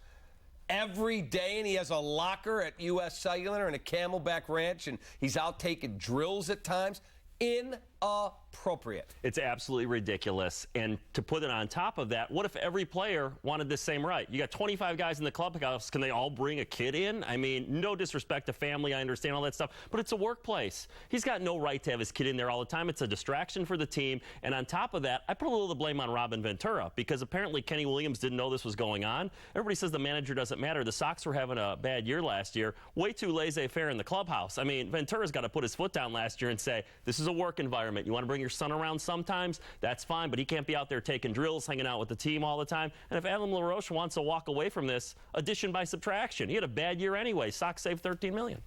Every day, and he has a locker at U.S. Cellular and a Camelback Ranch, and he's out taking drills at times. Inappropriate. It's absolutely ridiculous. And to put it on top of that, what if every player wanted the same right? You got 25 guys in the clubhouse. Can they all bring a kid in? I mean, no disrespect to family. I understand all that stuff. But it's a workplace. He's got no right to have his kid in there all the time. It's a distraction for the team. And on top of that, I put a little of the blame on Robin Ventura because apparently Kenny Williams didn't know this was going on. Everybody says the manager doesn't matter. The Sox were having a bad year last year. Way too laissez-faire in the clubhouse. I mean, Ventura's got to put his foot down last year and say, this is a work environment. You want to bring your son around sometimes, that's fine, but he can't be out there taking drills, hanging out with the team all the time. And if Adam LaRoche wants to walk away from this, addition by subtraction. He had a bad year anyway. Sox saved $13 million.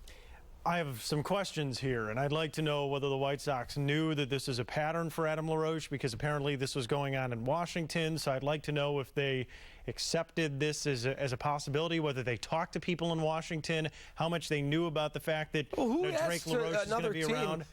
I have some questions here, and I'd like to know whether the White Sox knew that this is a pattern for Adam LaRoche, because apparently this was going on in Washington. So I'd like to know if they accepted this as a possibility, whether they talked to people in Washington, how much they knew about the fact that Drake LaRoche is going to be around.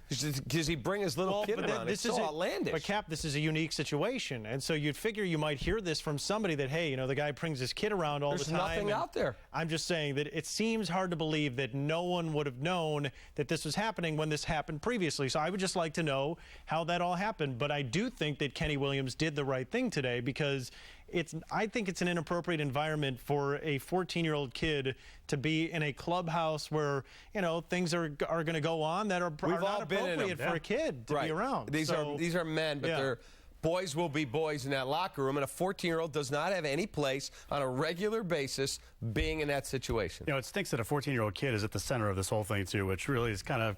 Does he bring his little kid around? It's so outlandish. But, Cap, this is a unique situation. And so you'd figure you might hear this from somebody that, hey, the guy brings his kid around all the time. There's nothing out there. I'm just saying that it seems hard to believe that no one would have known that this was happening when this happened previously. So I would just like to know how that all happened. But I do think that Kenny Williams did the right thing today, because I think it's an inappropriate environment for a 14-year-old kid to be in a clubhouse where, things are going to go on that are not appropriate for a kid to be around. These are men, but they're boys will be boys in that locker room, and a 14-year-old does not have any place on a regular basis being in that situation. It stinks that a 14-year-old kid is at the center of this whole thing too, which really is kind of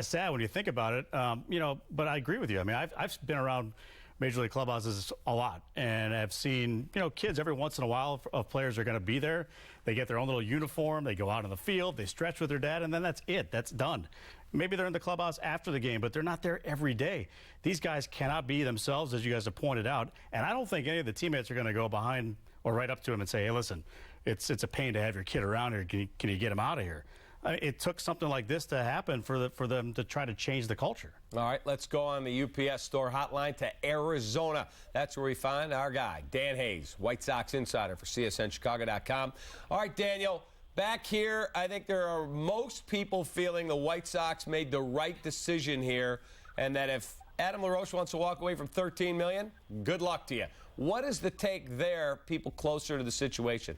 sad when you think about it. But I agree with you. I mean, I've been around Major League clubhouses a lot, and I've seen kids every once in a while of players are going to be there. They get their own little uniform, they go out on the field, they stretch with their dad, and then that's it. That's done. Maybe they're in the clubhouse after the game, but they're not there every day. These guys cannot be themselves, as you guys have pointed out, and I don't think any of the teammates are going to go behind or right up to him and say, hey, listen, it's a pain to have your kid around here. Can you get him out of here? it took something like this to happen for them to try to change the culture. All right, let's go on the UPS store hotline to Arizona. That's where we find our guy, Dan Hayes, White Sox insider for CSNChicago.com. All right, Daniel, back here, I think there are most people feeling the White Sox made the right decision here, and that if Adam LaRoche wants to walk away from $13 million, good luck to you. What is the take there, people closer to the situation?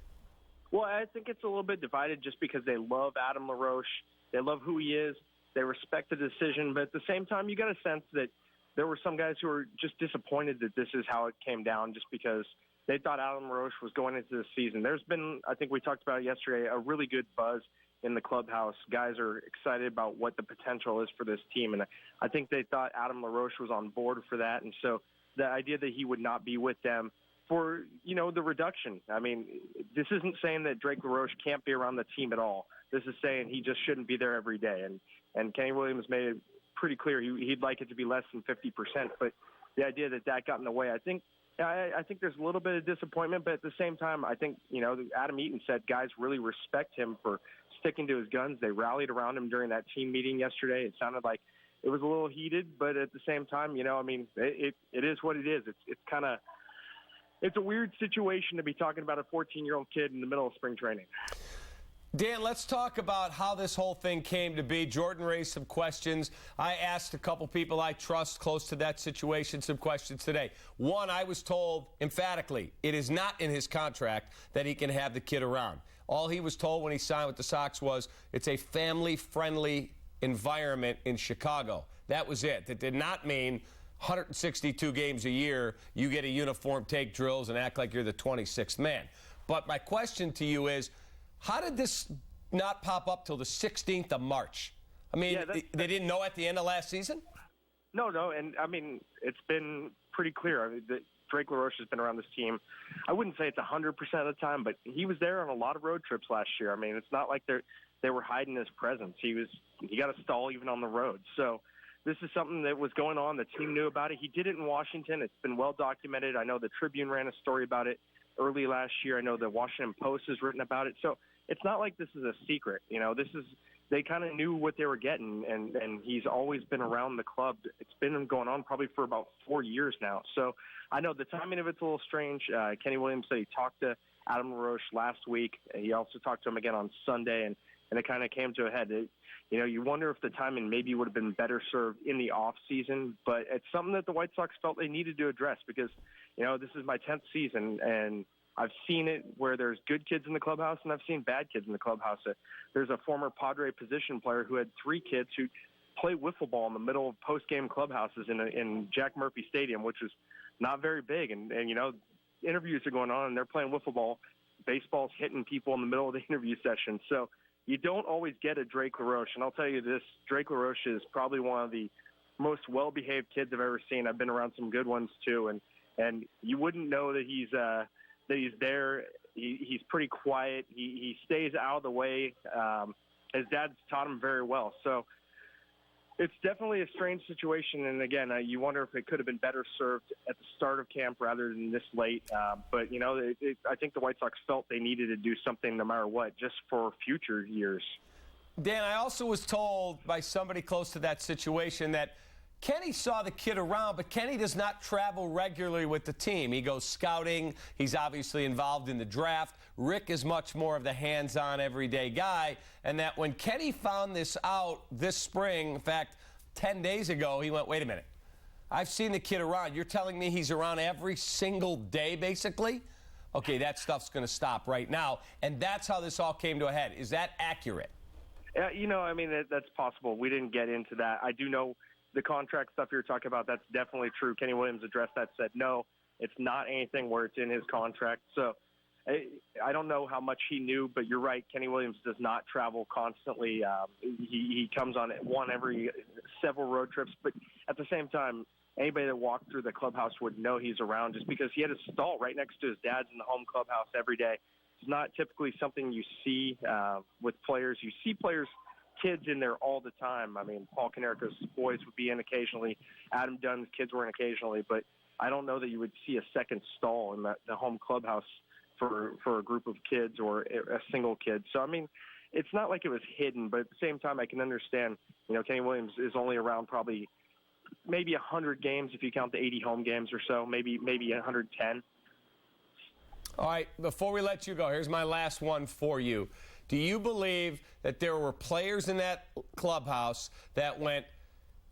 Well, I think it's a little bit divided just because they love Adam LaRoche. They love who he is. They respect the decision. But at the same time, you got a sense that there were some guys who were just disappointed that this is how it came down just because they thought Adam LaRoche was going into the season. There's been, I think we talked about it yesterday, a really good buzz in the clubhouse. Guys are excited about what the potential is for this team. And I think they thought Adam LaRoche was on board for that. And so the idea that he would not be with them for, the reduction. I mean, this isn't saying that Drake LaRoche can't be around the team at all. This is saying he just shouldn't be there every day. And Kenny Williams made it pretty clear he'd like it to be less than 50%. But the idea that got in the way, I think there's a little bit of disappointment. But at the same time, I think, Adam Eaton said guys really respect him for sticking to his guns. They rallied around him during that team meeting yesterday. It sounded like it was a little heated, but at the same time, it is what it is. It's a weird situation to be talking about a 14-year-old kid in the middle of spring training. Dan, let's talk about how this whole thing came to be. Jordan raised some questions. I asked a couple people I trust close to that situation some questions today. One, I was told emphatically it is not in his contract that he can have the kid around. All he was told when he signed with the Sox was it's a family-friendly environment in Chicago. That was it. That did not mean 162 games a year, you get a uniform, take drills, and act like you're the 26th man. But my question to you is, how did this not pop up till the 16th of March? I mean, they didn't know at the end of last season? No, and I mean, it's been pretty clear. I mean, Drake LaRoche has been around this team. I wouldn't say it's 100% of the time, but he was there on a lot of road trips last year. I mean, it's not like they were hiding his presence. He got a stall even on the road. So this is something that was going on. The team knew about it. He did it in Washington. It's been well documented. I know the Tribune ran a story about it early last year. I know the Washington Post has written about it. So it's not like this is a secret. They kind of knew what they were getting, and he's always been around the club. It's been going on probably for about 4 years now. So I know the timing of it's a little strange. Kenny Williams said he talked to Adam LaRoche last week. He also talked to him again on Sunday, and it kind of came to a head. You wonder if the timing maybe would have been better served in the off season, but it's something that the White Sox felt they needed to address because, this is my 10th season, and I've seen it where there's good kids in the clubhouse and I've seen bad kids in the clubhouse. There's a former Padre position player who had 3 kids who play wiffle ball in the middle of post-game clubhouses in Jack Murphy Stadium, which is not very big. And interviews are going on and they're playing wiffle ball. Baseball's hitting people in the middle of the interview session. So you don't always get a Drake LaRoche. And I'll tell you this, Drake LaRoche is probably one of the most well-behaved kids I've ever seen. I've been around some good ones too. And you wouldn't know that he's there. He's pretty quiet. He stays out of the way. His dad's taught him very well. So it's definitely a strange situation. And again, you wonder if it could have been better served at the start of camp rather than this late. But I think the White Sox felt they needed to do something no matter what, just for future years. Dan, I also was told by somebody close to that situation that Kenny saw the kid around, but Kenny does not travel regularly with the team. He goes scouting. He's obviously involved in the draft. Rick is much more of the hands-on, everyday guy, and that when Kenny found this out this spring, in fact, 10 days ago, he went, wait a minute. I've seen the kid around. You're telling me he's around every single day, basically? Okay, that stuff's going to stop right now, and that's how this all came to a head. Is that accurate? That's possible. We didn't get into that. I do know the contract stuff you're talking about, that's definitely true. Kenny Williams addressed that, said, no, it's not anything where it's in his contract. So I don't know how much he knew, but you're right. Kenny Williams does not travel constantly. He comes on one every several road trips. But at the same time, anybody that walked through the clubhouse would know he's around just because he had a stall right next to his dad's in the home clubhouse every day. It's not typically something you see with players. You see players – kids in there all the time. I mean, Paul Konerka's boys would be in occasionally. Adam Dunn's kids were in occasionally. But I don't know that you would see a second stall in the home clubhouse for a group of kids or a single kid. So, it's not like it was hidden, but at the same time, I can understand, Kenny Williams is only around probably maybe 100 games if you count the 80 home games or so, maybe 110. All right, before we let you go, here's my last one for you. Do you believe that there were players in that clubhouse that went,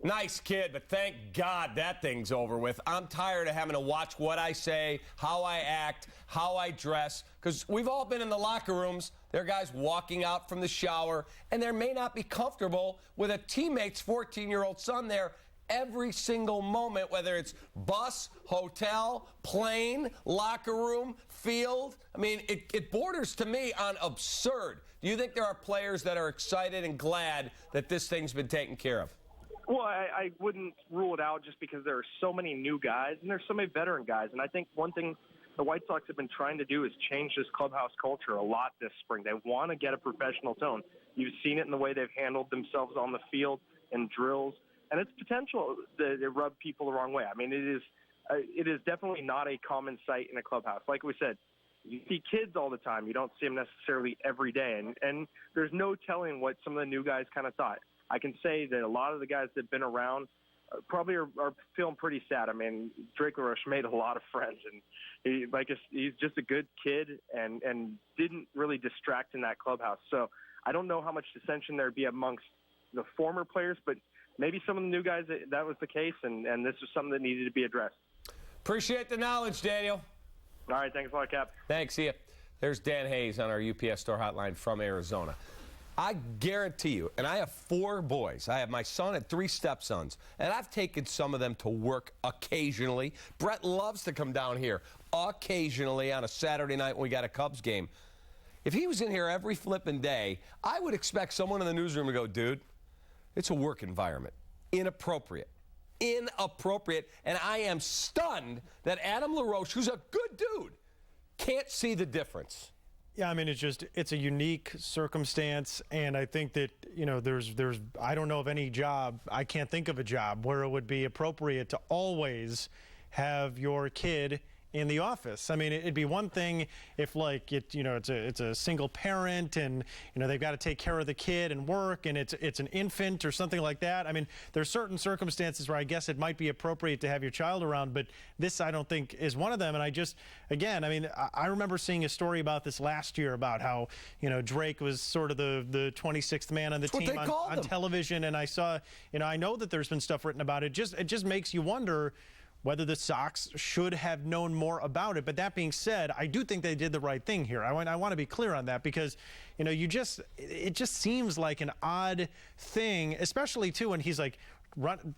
nice kid, but thank God that thing's over with. I'm tired of having to watch what I say, how I act, how I dress, because we've all been in the locker rooms. There are guys walking out from the shower, and they may not be comfortable with a teammate's 14-year-old son there every single moment, whether it's bus, hotel, plane, locker room, field. I mean, it borders to me on absurd. Do you think there are players that are excited and glad that this thing's been taken care of? Well, I wouldn't rule it out just because there are so many new guys and there's so many veteran guys. And I think one thing the White Sox have been trying to do is change this clubhouse culture a lot this spring. They want to get a professional tone. You've seen it in the way they've handled themselves on the field in drills. And it's potential to rub people the wrong way. I mean, it is definitely not a common sight in a clubhouse. Like we said, you see kids all the time. You don't see them necessarily every day. And there's no telling what some of the new guys kind of thought. I can say that a lot of the guys that have been around probably are feeling pretty sad. I mean, Drake LaRoche made a lot of friends, and he's just a good kid and didn't really distract in that clubhouse. So I don't know how much dissension there'd be amongst the former players, but maybe some of the new guys, that was the case, and this was something that needed to be addressed. Appreciate the knowledge, Daniel. All right, thanks a lot, Cap. Thanks, see ya. There's Dan Hayes on our UPS store hotline from Arizona. I guarantee you, and I have 4 boys. I have my son and 3 stepsons, and I've taken some of them to work occasionally. Brett loves to come down here occasionally on a Saturday night when we got a Cubs game. If he was in here every flipping day, I would expect someone in the newsroom to go, dude, it's a work environment. Inappropriate. And I am stunned that Adam LaRoche, who's a good dude, can't see the difference. Yeah, I mean, it's a unique circumstance, and I think that, there's I don't know of any job, I can't think of a job where it would be appropriate to always have your kid in the office. I mean, it'd be one thing if it's a single parent and they've got to take care of the kid and work, and it's an infant or something like that. I mean, there's certain circumstances where I guess it might be appropriate to have your child around, but this I don't think is one of them. And I remember seeing a story about this last year about how Drake was sort of the 26th man on the team on television, and I saw I know that there's been stuff written about it. It just makes you wonder whether the Sox should have known more about it. But that being said, I do think they did the right thing here. I want to be clear on that because, it just seems like an odd thing, especially too when he's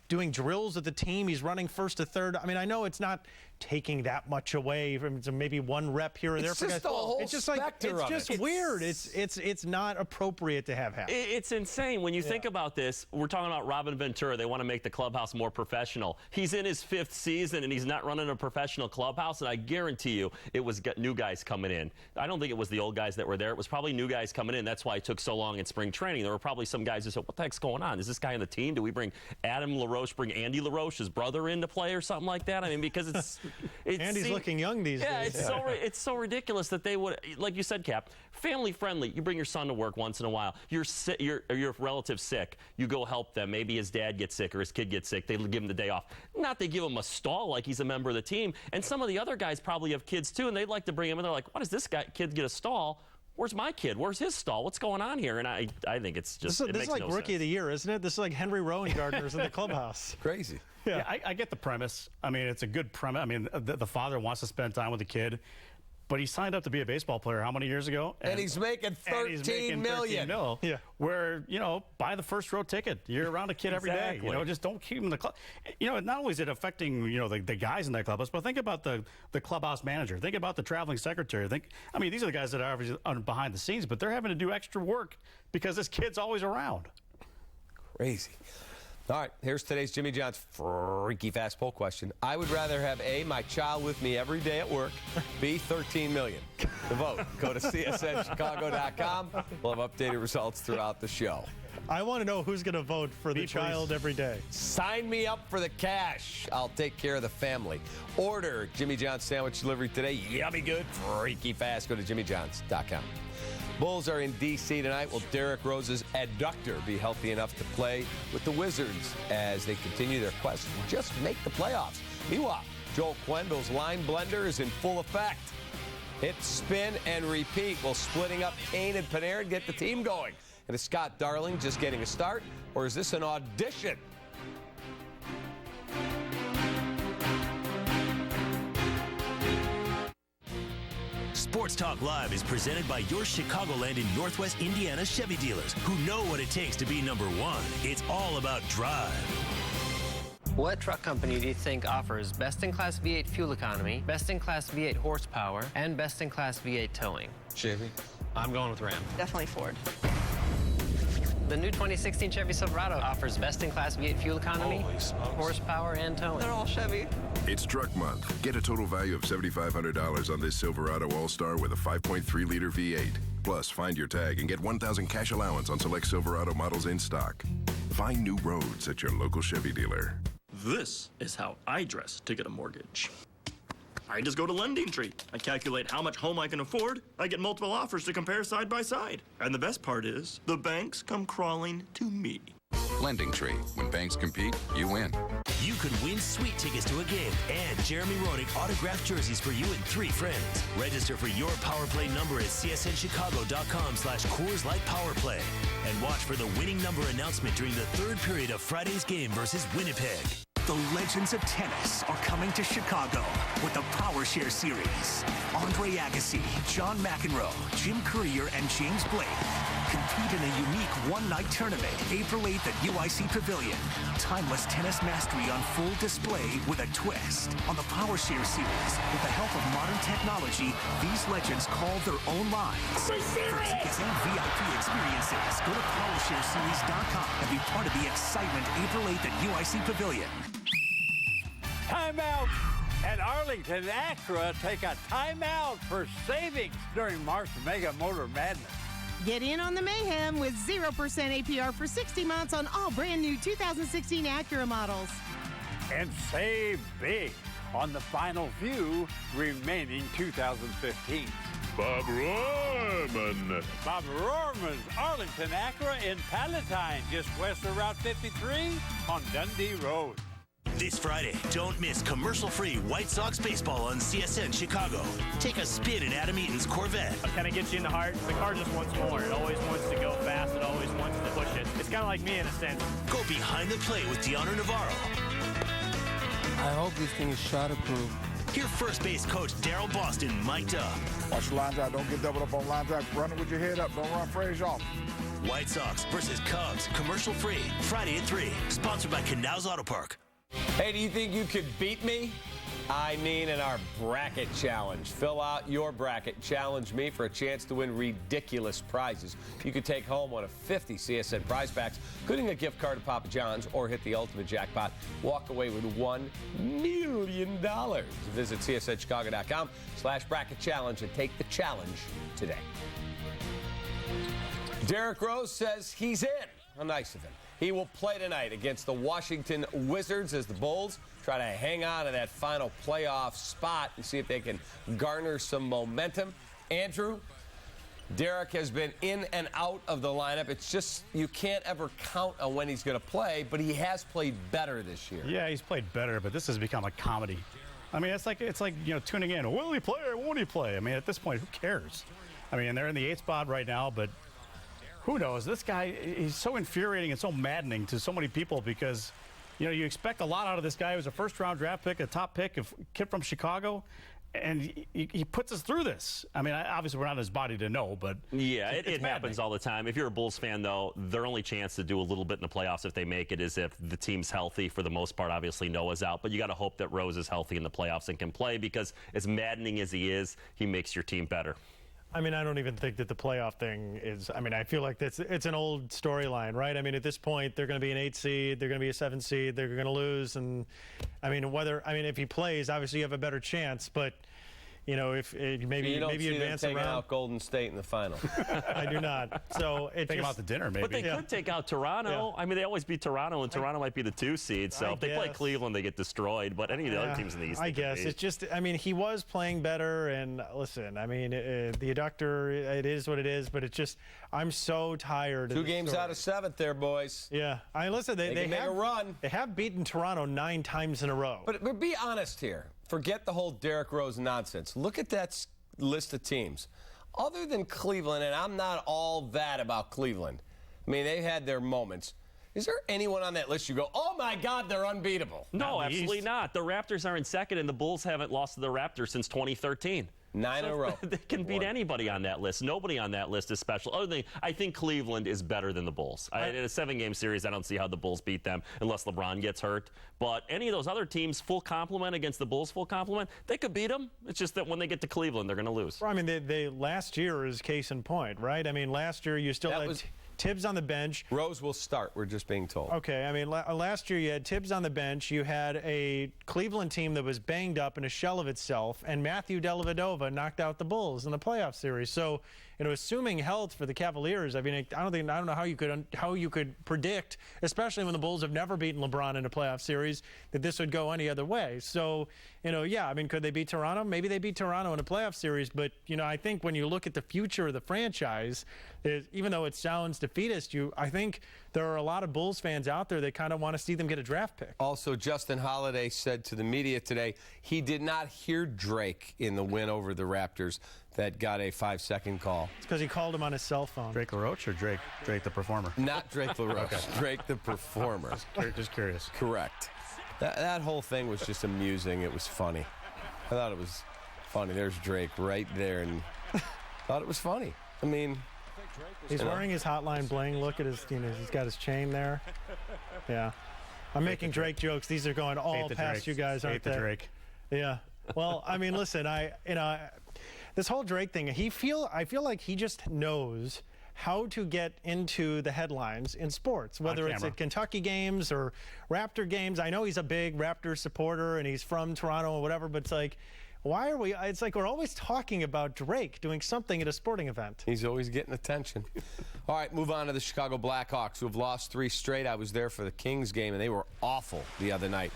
doing drills with the team. He's running first to third. I mean, I know it's not taking that much away from maybe one rep here or there. It's just the whole specter of it. It's just weird. It's not appropriate to have happen. It's insane when you think about this. We're talking about Robin Ventura. They want to make the clubhouse more professional. He's in his 5th season and he's not running a professional clubhouse. And I guarantee you, it was new guys coming in. I don't think it was the old guys that were there. It was probably new guys coming in. That's why it took so long in spring training. There were probably some guys who said, "What the heck's going on? Is this guy on the team? Do we bring Adam LaRoche, bring Andy LaRoche, his brother, in to play or something like that?" I mean, because it's Andy's looking young these days. Yeah, it's so ridiculous that they would, like you said, Cap, family friendly. You bring your son to work once in a while. Your relative's sick. You go help them. Maybe his dad gets sick or his kid gets sick. They give him the day off. Not they give him a stall like he's a member of the team. And some of the other guys probably have kids too, and they'd like to bring him in. They're like, "Why does this kid get a stall? Where's my kid? Where's his stall? What's going on here?" And I think it's just this is like no Rookie sense. of the Year, isn't it? This is like Henry Rowan Gardner's in the clubhouse. Crazy. Yeah, I get the premise. I mean, it's a good premise. I mean, the father wants to spend time with the kid, but he signed up to be a baseball player how many years ago? And he's making $13 million. Yeah. Where, buy the first row ticket. You're around a kid every day. Just don't keep him in the club. Not only is it affecting, the guys in that clubhouse, but think about the clubhouse manager. Think about the traveling secretary. These are the guys that are behind the scenes, but they're having to do extra work because this kid's always around. Crazy. All right, here's today's Jimmy John's freaky fast poll question. I would rather have A, my child with me every day at work, B, $13 million. The vote. Go to CSNChicago.com. We'll have updated results throughout the show. I want to know who's going to vote for the child every day. Sign me up for the cash. I'll take care of the family. Order Jimmy John's sandwich delivery today. Yummy good, freaky fast. Go to jimmyjohns.com. Bulls are in D.C. tonight. Will Derrick Rose's adductor be healthy enough to play with the Wizards as they continue their quest to just make the playoffs? Meanwhile, Joel Quenneville's line blender is in full effect. Hit, spin, and repeat while splitting up Kane and Panarin get the team going. And is Scott Darling just getting a start, or is this an audition? Sports Talk Live is presented by your Chicagoland and Northwest Indiana Chevy dealers who know what it takes to be number one. It's all about drive. What truck company do you think offers best-in-class V8 fuel economy, best-in-class V8 horsepower, and best-in-class V8 towing? Chevy. I'm going with Ram. Definitely Ford. The new 2016 Chevy Silverado offers best-in-class V8 fuel economy, horsepower, and towing. They're all Chevy. It's Truck Month. Get a total value of $7,500 on this Silverado All-Star with a 5.3-liter V8. Plus, find your tag and get $1,000 cash allowance on select Silverado models in stock. Find new roads at your local Chevy dealer. This is how I dress to get a mortgage. I just go to LendingTree. I calculate how much home I can afford. I get multiple offers to compare side by side. And the best part is, the banks come crawling to me. LendingTree. When banks compete, you win. You could win sweet tickets to a game and Jeremy Roenick autographed jerseys for you and 3 friends. Register for your Power Play number at csnchicago.com/Coors Light Power Play. And watch for the winning number announcement during the 3rd period of Friday's game versus Winnipeg. The legends of tennis are coming to Chicago with the Power Share Series. Andre Agassi, John McEnroe, Jim Courier, and James Blake compete in a unique one-night tournament April 8th at UIC Pavilion. Timeless tennis mastery on full display with a twist. On the Power Share Series, with the help of modern technology, these legends call their own lines. For tickets and VIP experiences, go to PowerShareSeries.com and be part of the excitement April 8th at UIC Pavilion. Timeout! At Arlington Acura, take a timeout for savings during March Mega Motor Madness. Get in on the mayhem with 0% APR for 60 months on all brand new 2016 Acura models. And save big on the final few remaining 2015. Bob Rohrman. Bob Rohrman's Arlington Acura in Palatine, just west of Route 53 on Dundee Road. This Friday, don't miss commercial-free White Sox baseball on CSN Chicago. Take a spin in Adam Eaton's Corvette. It kind of gets you in the heart. The car just wants more. It always wants to go fast. It always wants to push it. It's kind of like me in a sense. Go behind the plate with Deanna Navarro. I hope this thing is shot-approved. Hear first base coach Daryl Boston mic'd up. Watch the line drive. Don't get doubled up on line drive. Run it with your head up. Don't run Frazier off. White Sox versus Cubs. Commercial-free. Friday at 3. Sponsored by Canals Auto Park. Hey, do you think you could beat me? I mean, in our bracket challenge. Fill out your bracket. Challenge me for a chance to win ridiculous prizes. You could take home one of 50 CSN prize packs, including a gift card to Papa John's, or hit the ultimate jackpot. Walk away with $1 million. Visit csnchicago.com/bracket challenge and take the challenge today. Derrick Rose says he's in. How nice of him. He will play tonight against the Washington Wizards as the Bulls try to hang on to that final playoff spot and see if they can garner some momentum. Andrew, Derrick has been in and out of the lineup. It's just you can't ever count on when he's going to play, but he has played better this year. Yeah, he's played better, but this has become a comedy. I mean, it's like tuning in. Will he play or won't he play? I mean, at this point, who cares? I mean, they're in the 8th spot right now, but who knows? This guy, he's so infuriating and so maddening to so many people because, you expect a lot out of this guy who's a first-round draft pick, a top pick, a kid from Chicago, and he puts us through this. I mean, obviously we're not in his body to know, but yeah, it happens all the time. If you're a Bulls fan, though, their only chance to do a little bit in the playoffs if they make it is if the team's healthy. For the most part, obviously Noah's out, but you got to hope that Rose is healthy in the playoffs and can play because as maddening as he is, he makes your team better. I mean, I don't even think that the playoff thing is, I mean, I feel like it's an old storyline, right? I mean, at this point, they're going to be an 8 seed, they're going to be a 7 seed, they're going to lose. And, I mean, if he plays, obviously you have a better chance. But, if maybe you don't maybe see advance them taking around. out Golden State in the final. I do not. So think about the dinner, maybe. But they could take out Toronto. I mean, they always beat Toronto, and Toronto might be the 2 seed. So if they play Cleveland, they get destroyed. But any of the other teams in the East, I guess it's just. I mean, he was playing better, and listen, I mean, the adductor, it is what it is. But it's just, I'm so tired. 2 games out of 7th, there, boys. Yeah, I listen. They can make a run. They have beaten Toronto 9 times in a row. But be honest here. Forget the whole Derrick Rose nonsense. Look at that list of teams. Other than Cleveland, and I'm not all that about Cleveland. I mean, they had their moments. Is there anyone on that list you go, oh, my God, they're unbeatable? No, absolutely not. The Raptors are in second, and the Bulls haven't lost to the Raptors since 2013. 9 in a row. They can beat anybody on that list. Nobody on that list is special. Other than, I think Cleveland is better than the Bulls. In a 7-game series, I don't see how the Bulls beat them unless LeBron gets hurt. But any of those other teams, full complement against the Bulls, full complement, they could beat them. It's just that when they get to Cleveland, they're going to lose. Well, I mean, they last year is case in point, right? I mean, last year you still had Tibbs on the bench. Rose will start, we're just being told. Okay, I mean, last year you had Tibbs on the bench. You had a Cleveland team that was banged up in a shell of itself, and Matthew Dellavedova knocked out the Bulls in the playoff series. So, assuming health for the Cavaliers, I mean, I don't know how you could predict, especially when the Bulls have never beaten LeBron in a playoff series, that this would go any other way. So, yeah, I mean, could they beat Toronto? Maybe they beat Toronto in a playoff series, but I think when you look at the future of the franchise, even though it sounds defeatist, I think there are a lot of Bulls fans out there that kind of want to see them get a draft pick. Also, Justin Holiday said to the media today he did not hear Drake in the win over the Raptors that got a 5-second call. It's because he called him on his cell phone. Drake LaRoche or Drake the performer? Not Drake LaRoche. Okay. Drake the performer. Just curious. Correct. That whole thing was just amusing. It was funny. I thought it was funny. There's Drake right there, and thought it was funny. I mean, he's wearing his Hotline Bling. Look at his, he's got his chain there. Yeah. I'm making Drake jokes. These are going all past you guys, aren't they? Drake. Yeah. Well, I mean, listen, this whole Drake thing, I feel like he just knows how to get into the headlines in sports, whether it's at Kentucky games or Raptor games. I know he's a big Raptor supporter and he's from Toronto or whatever, but it's like, why are we? It's like we're always talking about Drake doing something at a sporting event. He's always getting attention. All right, move on to the Chicago Blackhawks, who have lost 3 straight. I was there for the Kings game, and they were awful the other night.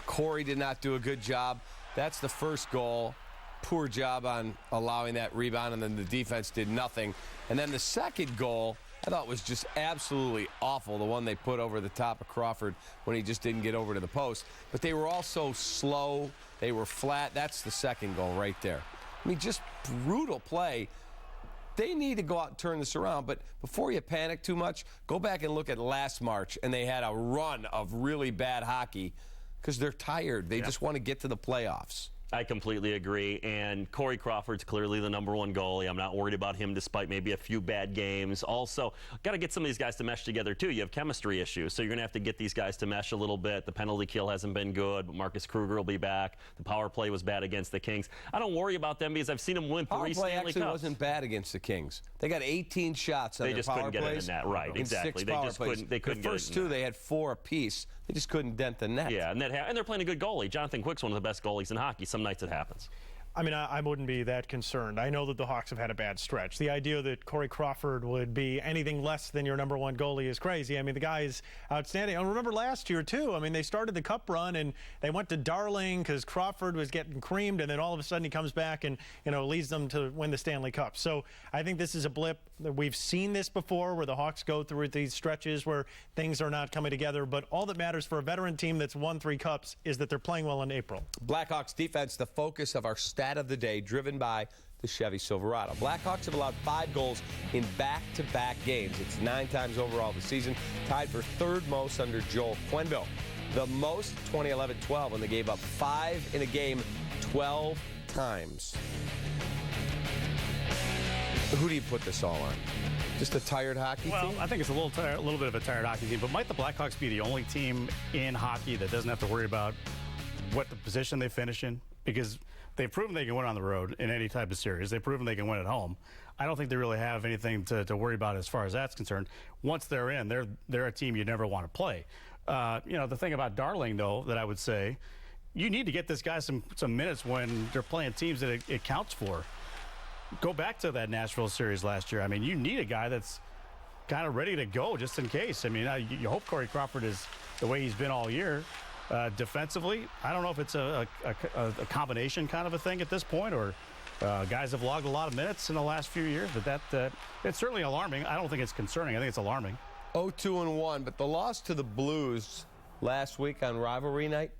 Corey did not do a good job. That's the first goal. Poor job on allowing that rebound, and then the defense did nothing. And then the second goal, I thought was just absolutely awful, the one they put over the top of Crawford when he just didn't get over to the post. But they were also slow. They were flat. That's the second goal right there. I mean, just brutal play. They need to go out and turn this around. But before you panic too much, go back and look at last March, and they had a run of really bad hockey because they're tired. They just want to get to the playoffs. I completely agree, and Corey Crawford's clearly the #1 goalie. I'm not worried about him despite maybe a few bad games. Also, got to get some of these guys to mesh together, too. You have chemistry issues, so you're going to have to get these guys to mesh a little bit. The penalty kill hasn't been good, but Marcus Kruger will be back. The power play was bad against the Kings. I don't worry about them because I've seen them win 3 Stanley Cups. Power play actually wasn't bad against the Kings. They got 18 shots on their power plays. They just couldn't get it in net, right, exactly. They just couldn't get it in net. The first 2, they had 4 apiece. They just couldn't dent the net. Yeah, and they're playing a good goalie. Jonathan Quick's one of the best goalies in hockey. Some nights it happens. I mean, I wouldn't be that concerned. I know that the Hawks have had a bad stretch. The idea that Corey Crawford would be anything less than your #1 goalie is crazy. I mean, the guy is outstanding. And remember last year, too. I mean, they started the Cup run, and they went to Darling because Crawford was getting creamed, and then all of a sudden he comes back and, leads them to win the Stanley Cup. So I think this is a blip. We've seen this before where the Hawks go through these stretches where things are not coming together. But all that matters for a veteran team that's won 3 Cups is that they're playing well in April. Blackhawks defense, the focus of our stat of the day, driven by the Chevy Silverado. Blackhawks have allowed 5 goals in back-to-back games. It's 9 times overall this season, tied for 3rd most under Joel Quenneville. The most, 2011-12, when they gave up 5 in a game 12 times. Who do you put this all on? Just a tired hockey team? Well, I think it's a little bit of a tired hockey team, but might the Blackhawks be the only team in hockey that doesn't have to worry about what the position they finish in? Because they've proven they can win on the road in any type of series. They've proven they can win at home. I don't think they really have anything to worry about as far as that's concerned. Once they're in, they're a team you never want to play. The thing about Darling, though, that I would say you need to get this guy some minutes when they're playing teams that it counts for. Go back to that Nashville series last year. I mean, you need a guy that's kind of ready to go just in case. I mean, you hope Corey Crawford is the way he's been all year. Defensively, I don't know if it's a combination kind of a thing at this point, or guys have logged a lot of minutes in the last few years, but it's certainly alarming. I don't think it's concerning. I think it's alarming. 0-2-1, but the loss to the Blues last week on rivalry night,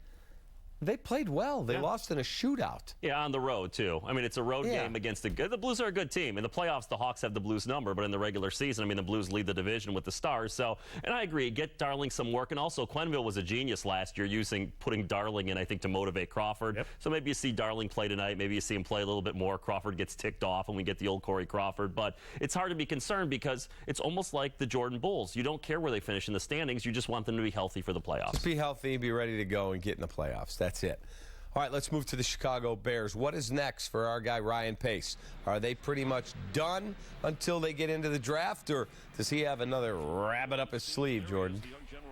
they played well. They lost in a shootout. Yeah, on the road, too. I mean, it's a road game against the Blues are a good team. In the playoffs, the Hawks have the Blues number, but in the regular season, I mean, the Blues lead the division with the Stars. So, and I agree, get Darling some work. And also, Quenneville was a genius last year putting Darling in, I think, to motivate Crawford. Yep. So maybe you see Darling play tonight. Maybe you see him play a little bit more. Crawford gets ticked off, and we get the old Corey Crawford. But it's hard to be concerned because it's almost like the Jordan Bulls. You don't care where they finish in the standings. You just want them to be healthy for the playoffs. Just be healthy, be ready to go, and get in the playoffs. That's it. All right, let's move to the Chicago Bears. What is next for our guy Ryan Pace? Are they pretty much done until they get into the draft, or does he have another rabbit up his sleeve, Jordan?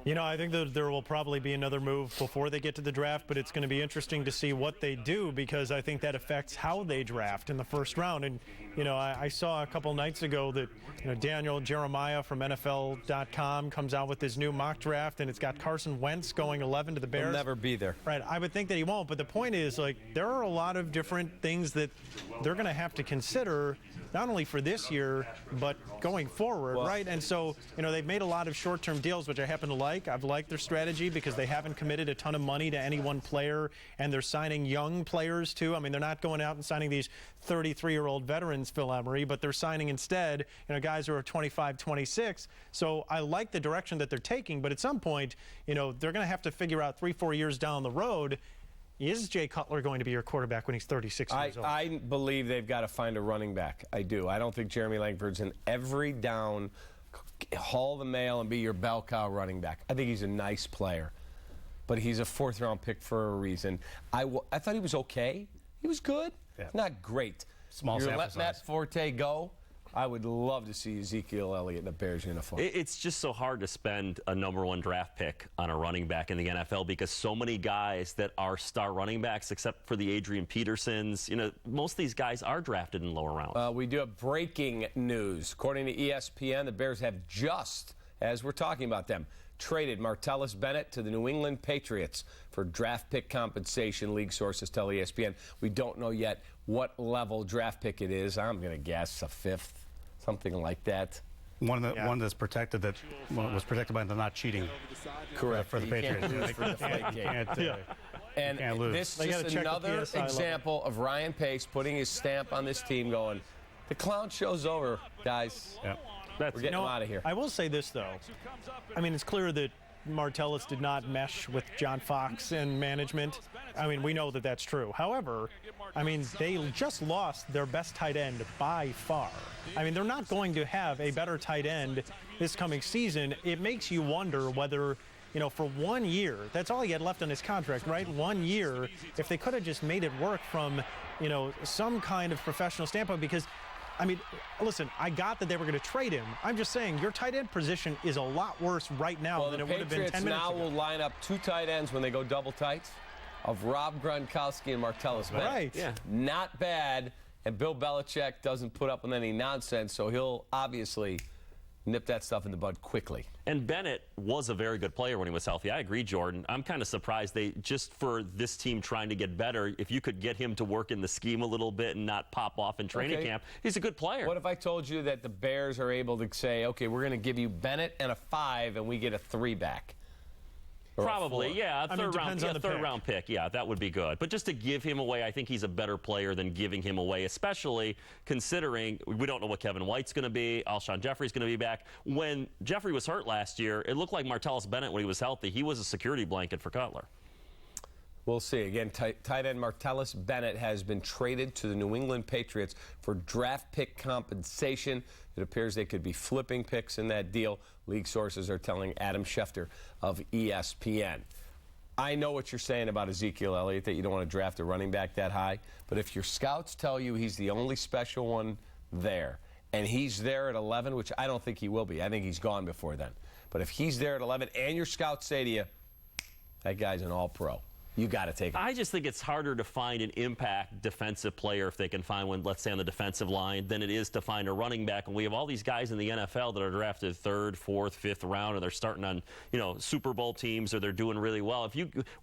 You know, I think that there will probably be another move before they get to the draft, but it's going to be interesting to see what they do because I think that affects how they draft in the first round. And, you know, I saw a couple nights ago that, you know, Daniel Jeremiah from NFL.com comes out with his new mock draft, and it's got Carson Wentz going 11 to the Bears. He'll never be there. Right. I would think that he won't, but the point is, like, there are a lot of different things that they're going to have to consider, not only for this year, but going forward, right? And so, you know, they've made a lot of short-term deals, which I happen to like. I've liked their strategy because they haven't committed a ton of money to any one player, and they're signing young players, too. I mean, they're not going out and signing these 33-year-old veterans, Phil Emery, but they're signing instead, you know, guys who are 25, 26. So I like the direction that they're taking, but at some point, you know, they're going to have to figure out 3-4 years down the road, is Jay Cutler going to be your quarterback when he's 36 years old? I believe they've got to find a running back. I do. I don't think Jeremy Langford's an every down, haul the mail and be your bell cow running back. I think he's a nice player, but he's a fourth-round pick for a reason. I thought he was okay. He was good. Yeah. Not great. Small sample let size. Matt Forte go. I would love to see Ezekiel Elliott in a Bears uniform. It's just so hard to spend a #1 draft pick on a running back in the NFL because so many guys that are star running backs, except for the Adrian Petersons, you know, most of these guys are drafted in lower rounds. We do have breaking news. According to ESPN, the Bears have just, as we're talking about them, traded Martellus Bennett to the New England Patriots for draft pick compensation, league sources tell ESPN. We don't know yet what level draft pick it is. I'm going to guess a 5th, something like that. One that's protected, that was protected by the not cheating. Correct. For the Patriots. And this is another example of Ryan Pace putting his stamp on this team going, the clown show's over, guys. Yeah. We're getting him out of here. I will say this, though. I mean, it's clear that Martellus did not mesh with John Fox and management. I mean, we know that that's true. However, I mean, they just lost their best tight end by far. I mean, they're not going to have a better tight end this coming season. It makes you wonder whether, you know, for 1 year, that's all he had left on his contract, right? 1 year, if they could have just made it work from, you know, some kind of professional standpoint, because I mean, listen, I got that they were going to trade him. I'm just saying your tight end position is a lot worse right now than it would have been 10 minutes ago. The Patriots now will line up 2 tight ends when they go double tights of Rob Gronkowski and Martellus Bennett. Right. Yeah. Not bad. And Bill Belichick doesn't put up with any nonsense, so he'll obviously nip that stuff in the bud quickly. And Bennett was a very good player when he was healthy. I agree, Jordan. I'm kind of surprised they, just for this team trying to get better, if you could get him to work in the scheme a little bit and not pop off in training camp, he's a good player. What if I told you that the Bears are able to say, okay, we're going to give you Bennett and a 5 and we get a 3 back? Probably, yeah. A third round pick. Yeah, that would be good. But just to give him away, I think he's a better player than giving him away, especially considering we don't know what Kevin White's going to be. Alshon Jeffrey's going to be back. When Jeffrey was hurt last year, it looked like Martellus Bennett, when he was healthy, he was a security blanket for Cutler. We'll see. Again, tight end Martellus Bennett has been traded to the New England Patriots for draft pick compensation. It appears they could be flipping picks in that deal. League sources are telling Adam Schefter of ESPN. I know what you're saying about Ezekiel Elliott, that you don't want to draft a running back that high. But if your scouts tell you he's the only special one there, and he's there at 11, which I don't think he will be. I think he's gone before then. But if he's there at 11 and your scouts say to you, that guy's an all-pro, you got to take him. I just think it's harder to find an impact defensive player if they can find one, let's say, on the defensive line than it is to find a running back. And we have all these guys in the NFL that are drafted 3rd, 4th, 5th round, and they're starting on, Super Bowl teams, or they're doing really well.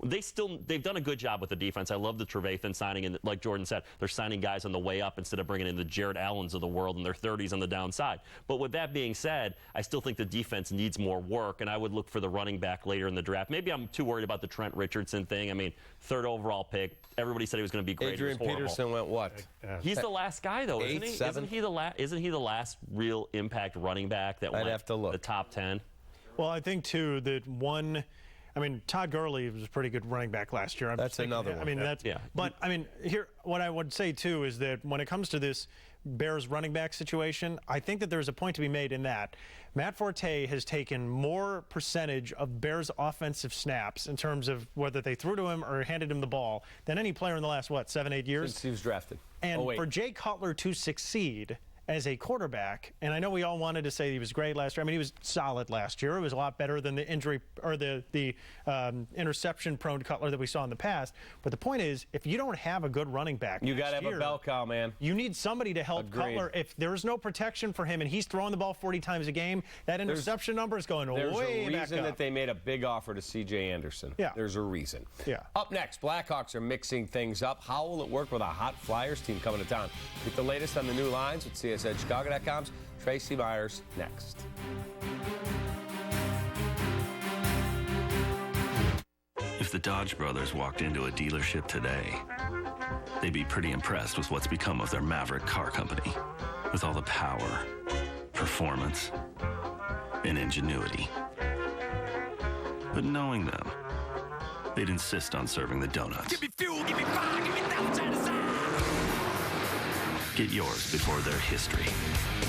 They've done a good job with the defense. I love the Trevathan signing, and like Jordan said, they're signing guys on the way up instead of bringing in the Jared Allens of the world in their 30s on the downside. But with that being said, I still think the defense needs more work, and I would look for the running back later in the draft. Maybe I'm too worried about the Trent Richardson thing. I mean, 3rd overall pick. Everybody said he was going to be great. Adrian Peterson went what? He's the last guy, though, isn't 8th, he? 7th? Isn't he the last real impact running back that went have to look. the top 10? Well, I think, too, that Todd Gurley was a pretty good running back last year. That's another one. But, here, what I would say, too, is that when it comes to this Bears running back situation, I think that there's a point to be made in that Matt Forte has taken more percentage of Bears offensive snaps in terms of whether they threw to him or handed him the ball than any player in the last, 7-8 years? Since he was drafted. And for Jay Cutler to succeed as a quarterback, and I know we all wanted to say he was great last year. He was solid last year. It was a lot better than the injury or the interception-prone Cutler that we saw in the past. But the point is, if you don't have a good running back, you got to have a bell cow, man. You need somebody to help Cutler. If there's no protection for him and he's throwing the ball 40 times a game, that interception number is going way back up. There's a reason that they made a big offer to C.J. Anderson. Yeah. There's a reason. Yeah. Up next, Blackhawks are mixing things up. How will it work with a hot Flyers team coming to town? Get the latest on the new lines with CSN Chicago.com's Tracy Myers next. If the Dodge brothers walked into a dealership today, they'd be pretty impressed with what's become of their Maverick car company, with all the power, performance, and ingenuity. But knowing them, they'd insist on serving the donuts. Give me fuel, give me fire, give me thousands. Get yours before their history.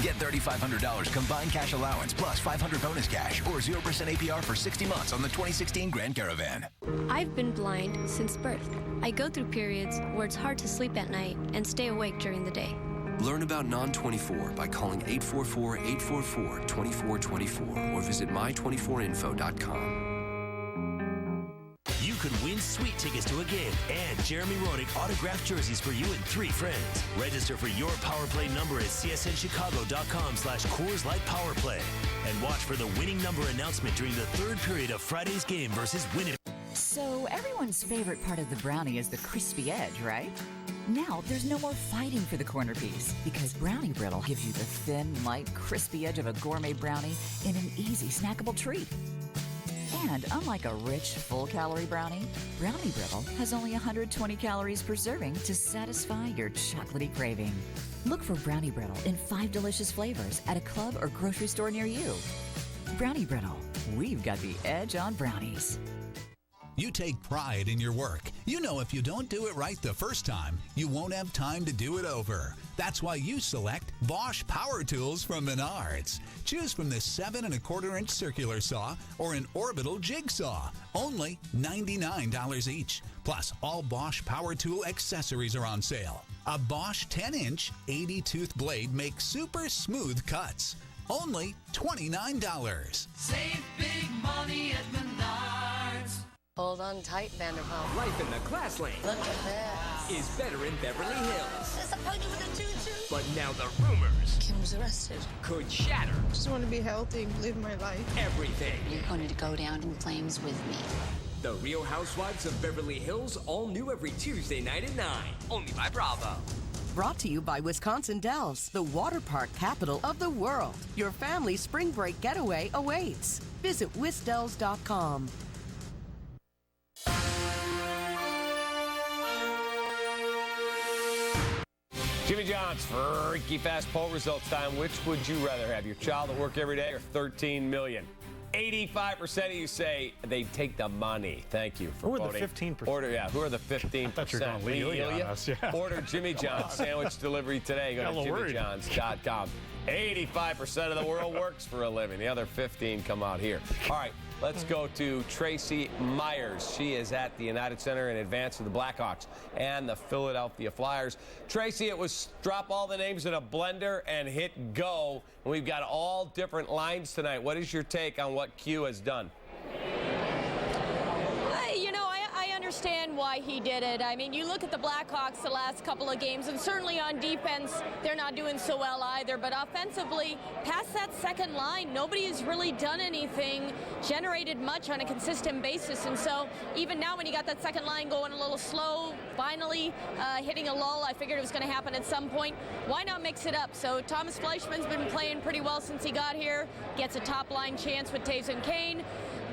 Get $3,500 combined cash allowance plus $500 bonus cash or 0% APR for 60 months on the 2016 Grand Caravan. I've been blind since birth. I go through periods where it's hard to sleep at night and stay awake during the day. Learn about Non-24 by calling 844-844-2424 or visit my24info.com. You could win sweet tickets to a game and Jeremy Roenick autographed jerseys for you and 3 friends. Register for your Power Play number at csnchicago.com/Coors Light Power Play and watch for the winning number announcement during the 3rd period of Friday's game versus Winnipeg. So everyone's favorite part of the brownie is the crispy edge, right? Now there's no more fighting for the corner piece because Brownie Brittle gives you the thin, light, crispy edge of a gourmet brownie in an easy snackable treat. And unlike a rich, full-calorie brownie, Brownie Brittle has only 120 calories per serving to satisfy your chocolatey craving. Look for Brownie Brittle in 5 delicious flavors at a club or grocery store near you. Brownie Brittle, we've got the edge on brownies. You take pride in your work. You know if you don't do it right the first time, you won't have time to do it over. That's why you select Bosch Power Tools from Menards. Choose from the 7 1/4-inch circular saw or an orbital jigsaw. Only $99 each. Plus, all Bosch Power Tool accessories are on sale. A Bosch 10-inch 80-tooth blade makes super smooth cuts. Only $29. Save big money at Menards. Hold on tight, Vanderpump. Life in the class lane. Look at this. Is better in Beverly Hills. There's a puggy with a tutu. But now the rumors. Kim was arrested. Could shatter. Just want to be healthy and live my life. Everything. You're going to go down in flames with me. The Real Housewives of Beverly Hills, all new every Tuesday night at 9. Only by Bravo. Brought to you by Wisconsin Dells, the water park capital of the world. Your family's spring break getaway awaits. Visit wisdells.com. Jimmy John's freaky fast poll results time. Which would you rather have, your child at work every day or $13 million? 85% of you say they'd take the money. Thank you for voting. Who are the 15%? Who are the 15%? I thought you were going to lead on us. Yeah. Order Jimmy John's sandwich delivery today. Go to jimmyjohns.com. 85% of the world works for a living. The other 15 come out here. All right, let's go to Tracy Myers. She is at the United Center in advance of the Blackhawks and the Philadelphia Flyers. Tracy, it was drop all the names in a blender and hit go. And we've got all different lines tonight. What is your take on what Q has done? You know, I understand understand why he did it. I mean, you look at the Blackhawks the last couple of games, and certainly on defense, they're not doing so well either. But offensively, past that second line, nobody has really done anything, generated much on a consistent basis. And so even now when you got that second line going a little slow, finally hitting a lull, I figured it was going to happen at some point. Why not mix it up? So Thomas Fleischmann's been playing pretty well since he got here, gets a top-line chance with Taves and Kane.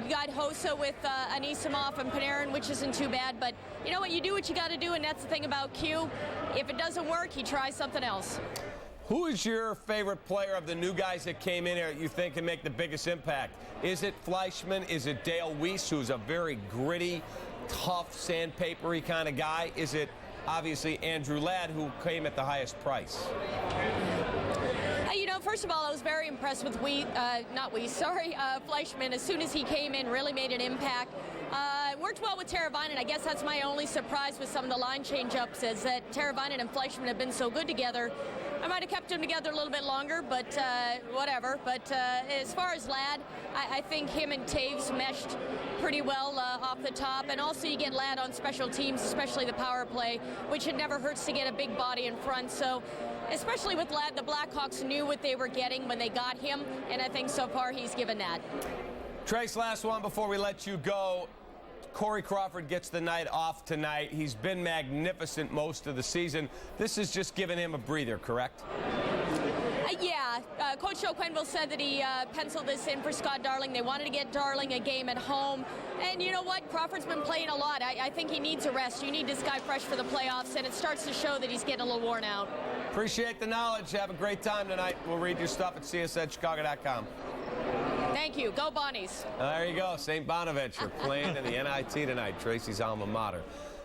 You got Hossa with Anisimov and Panarin, which isn't too bad. But you know what? You do what you got to do, and that's the thing about Q. If it doesn't work, he tries something else. Who is your favorite player of the new guys that came in here that you think can make the biggest impact? Is it Fleischmann? Is it Dale Weiss, who's a very gritty, tough, sandpapery kind of guy? Is it obviously Andrew Ladd, who came at the highest price? You know, first of all, I was very impressed with Fleischmann. As soon as he came in, really made an impact. Worked well with Teravainen. I guess that's my only surprise with some of the line change-ups is that Teravainen and Fleischmann have been so good together. I might have kept them together a little bit longer, but whatever. But as far as Ladd, I think him and Taves meshed pretty well off the top. And also you get Ladd on special teams, especially the power play, which it never hurts to get a big body in front. So especially with Ladd, the Blackhawks knew what they were getting when they got him, and I think so far he's given that. Trace, last one before we let you go. Corey Crawford gets the night off tonight. He's been magnificent most of the season. This is just giving him a breather, correct? Yeah. Coach Joe Quenneville said that he penciled this in for Scott Darling. They wanted to get Darling a game at home. And you know what? Crawford's been playing a lot. I think he needs a rest. You need this guy fresh for the playoffs, and it starts to show that he's getting a little worn out. Appreciate the knowledge. Have a great time tonight. We'll read your stuff at csnchicago.com. Thank you. Go Bonnies. There you go. St. Bonaventure playing in the NIT tonight. Tracy's alma mater.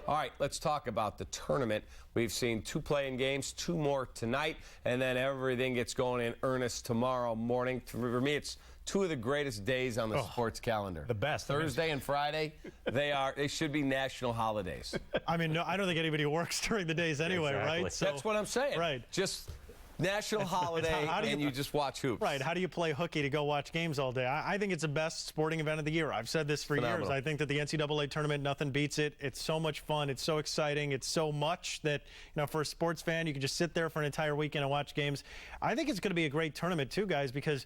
All right, let's talk about the tournament. We've seen 2 play-in games, 2 more tonight, and then everything gets going in earnest tomorrow morning. For me, it's 2 of the greatest days on the sports calendar. The best. Thursday and Friday, they should be national holidays. I mean, no, I don't think anybody works during the days anyway, Exactly. right? So, that's what I'm saying. Right. Just national holiday, and you just watch hoops. Right. How do you play hooky to go watch games all day? I think it's the best sporting event of the year. I've said this for years. I think that the NCAA tournament, nothing beats it. It's so much fun. It's so exciting. It's so much that, you know, for a sports fan, you can just sit there for an entire weekend and watch games. I think it's going to be a great tournament, too, guys, because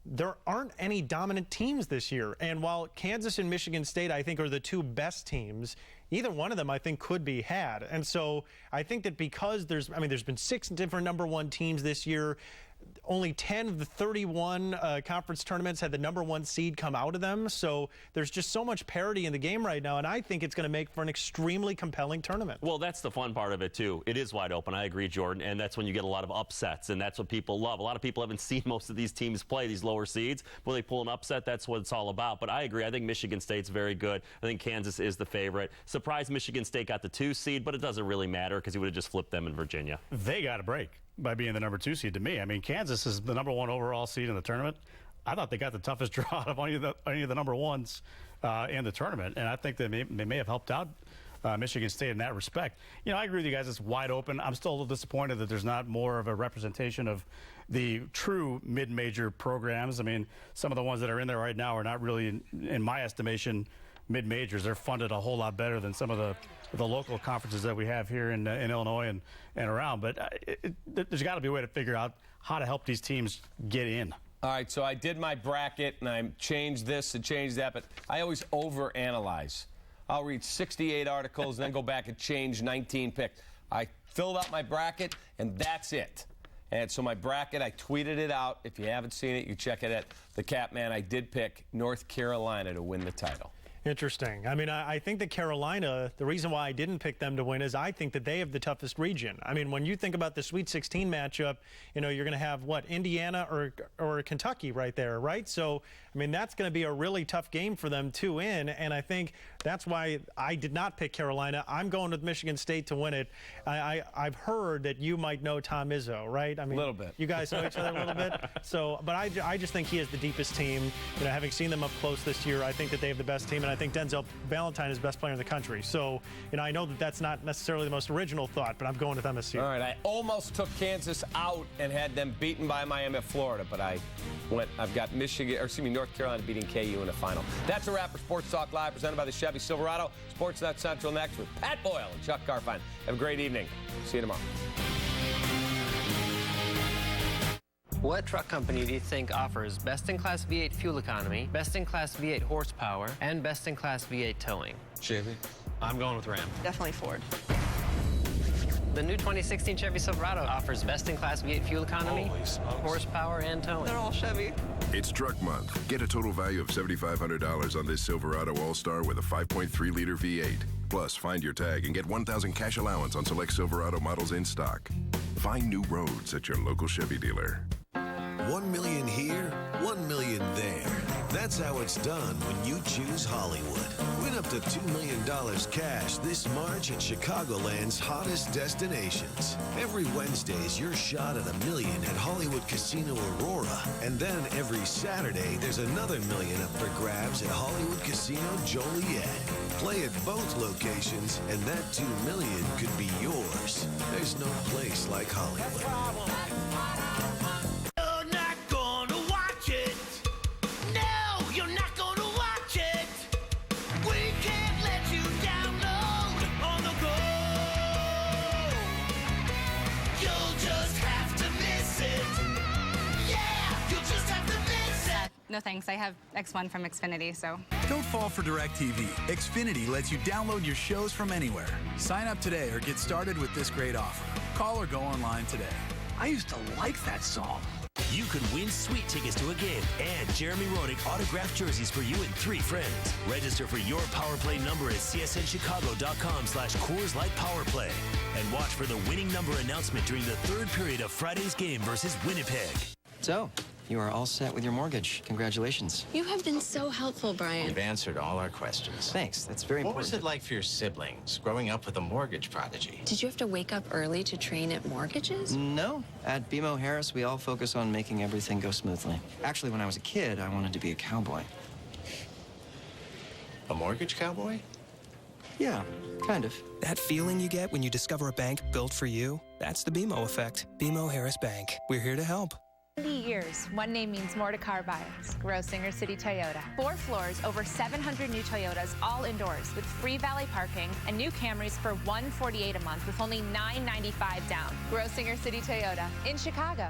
there aren't any dominant teams this year. And while Kansas and Michigan State, I think, are the 2 best teams, either one of them, I think, could be had. And so I think that because there's been 6 different number 1 teams this year. Only 10 of the 31 conference tournaments had the number 1 seed come out of them. So there's just so much parity in the game right now, and I think it's going to make for an extremely compelling tournament. Well, that's the fun part of it, too. It is wide open. I agree, Jordan, and that's when you get a lot of upsets, and that's what people love. A lot of people haven't seen most of these teams play, these lower seeds. When they pull an upset, that's what it's all about. But I agree. I think Michigan State's very good. I think Kansas is the favorite. Surprised Michigan State got the 2 seed, but it doesn't really matter because he would have just flipped them in Virginia. They got a break by being the number 2 seed to me. I mean, Kansas is the number 1 overall seed in the tournament. I thought they got the toughest draw out of any of the number 1s in the tournament, and I think they may have helped out Michigan State in that respect. You know, I agree with you guys. It's wide open. I'm still a little disappointed that there's not more of a representation of the true mid-major programs. I mean, some of the ones that are in there right now are not really, in my estimation, mid-majors. They're funded a whole lot better than some of the local conferences that we have here in Illinois and around. But there's got to be a way to figure out how to help these teams get in. All right, so I did my bracket, and I changed this and changed that, but I always overanalyze. I'll read 68 articles and then go back and change 19 picks. I filled out my bracket, and that's it. And so my bracket, I tweeted it out. If you haven't seen it, you check it at the Capman. I did pick North Carolina to win the title. Interesting. I mean, I think that Carolina, the reason why I didn't pick them to win is I think that they have the toughest region. I mean, when you think about the Sweet 16 matchup, you know, you're going to have, what, Indiana or Kentucky right there, right? So, I mean, that's going to be a really tough game for them to win, and I think that's why I did not pick Carolina. I'm going with Michigan State to win it. I've heard that you might know Tom Izzo, right? I mean, a little bit. You guys know each other a little bit. So, but I just think he has the deepest team. You know, having seen them up close this year, I think that they have the best team, and I think Denzel Valentine is the best player in the country. So, you know, I know that that's not necessarily the most original thought, but I'm going with MSU. All right, I almost took Kansas out and had them beaten by Miami, Florida, but I've got North Carolina beating KU in the final. That's a wrap for Sports Talk Live, presented by the Chevy Chevy Silverado. Sportsnet Central next with Pat Boyle and Chuck Garfien. Have a great evening. See you tomorrow. What truck company do you think offers best-in-class V8 fuel economy, best-in-class V8 horsepower, and best-in-class V8 towing? Chevy. I'm going with Ram. Definitely Ford. The new 2016 Chevy Silverado offers best-in-class V8 fuel economy, horsepower, and towing. They're all Chevy. It's Truck Month. Get a total value of $7,500 on this Silverado All-Star with a 5.3-liter V8. Plus, find your tag and get $1,000 cash allowance on select Silverado models in stock. Find new roads at your local Chevy dealer. 1 million here, 1 million there. That's how it's done when you choose Hollywood. Win up to $2 million cash this March at Chicagoland's hottest destinations. Every Wednesday is your shot at $1 million at Hollywood Casino Aurora. And then every Saturday, there's another $1 million up for grabs at Hollywood Casino Joliet. Play at both locations, and that $2 million could be yours. There's no place like Hollywood. No thanks, I have X1 from Xfinity, so. Don't fall for DirecTV. Xfinity lets you download your shows from anywhere. Sign up today or get started with this great offer. Call or go online today. I used to like that song. You could win sweet tickets to a game and Jeremy Roenick autographed jerseys for you and 3 friends. Register for your Power Play number at csnchicago.com/Coors Light Power Play. And watch for the winning number announcement during the 3rd period of Friday's game versus Winnipeg. So, you are all set with your mortgage. Congratulations. You have been so helpful, Brian. You've answered all our questions. Thanks. That's very important. What was it like for your siblings growing up with a mortgage prodigy? Did you have to wake up early to train at mortgages? No. At BMO Harris, we all focus on making everything go smoothly. Actually, when I was a kid, I wanted to be a cowboy. A mortgage cowboy? Yeah, kind of. That feeling you get when you discover a bank built for you? That's the BMO effect. BMO Harris Bank. We're here to help. 70 years, one name means more to car buyers. Grosinger City Toyota. 4 floors, over 700 new Toyotas, all indoors, with free valet parking and new Camrys for $148 a month with only $995 down. Grosinger City Toyota in Chicago.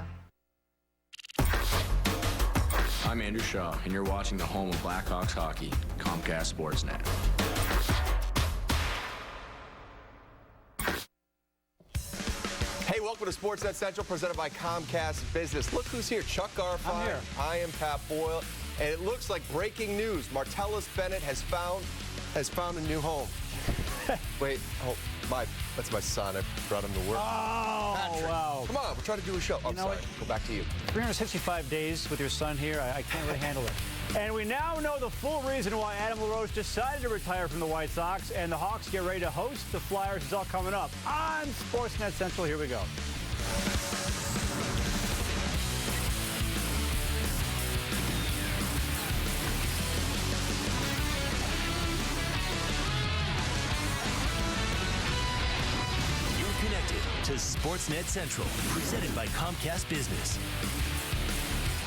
I'm Andrew Shaw, and you're watching the home of Blackhawks hockey, Comcast Sportsnet. Hey, welcome to Sportsnet Central, presented by Comcast Business. Look who's here, Chuck Garfien. I'm here. I am Pat Boyle, and it looks like breaking news. Martellus Bennett has found a new home. Wait, that's my son. I brought him to work. Oh, Patrick, wow. come on, we're trying to do a show. I'm sorry. Go back to you. 365 days with your son here. I can't really handle it. And we now know the full reason why Adam LaRoche decided to retire from the White Sox, and the Hawks get ready to host the Flyers. It's all coming up on Sportsnet Central. Here we go. You're connected to Sportsnet Central, presented by Comcast Business.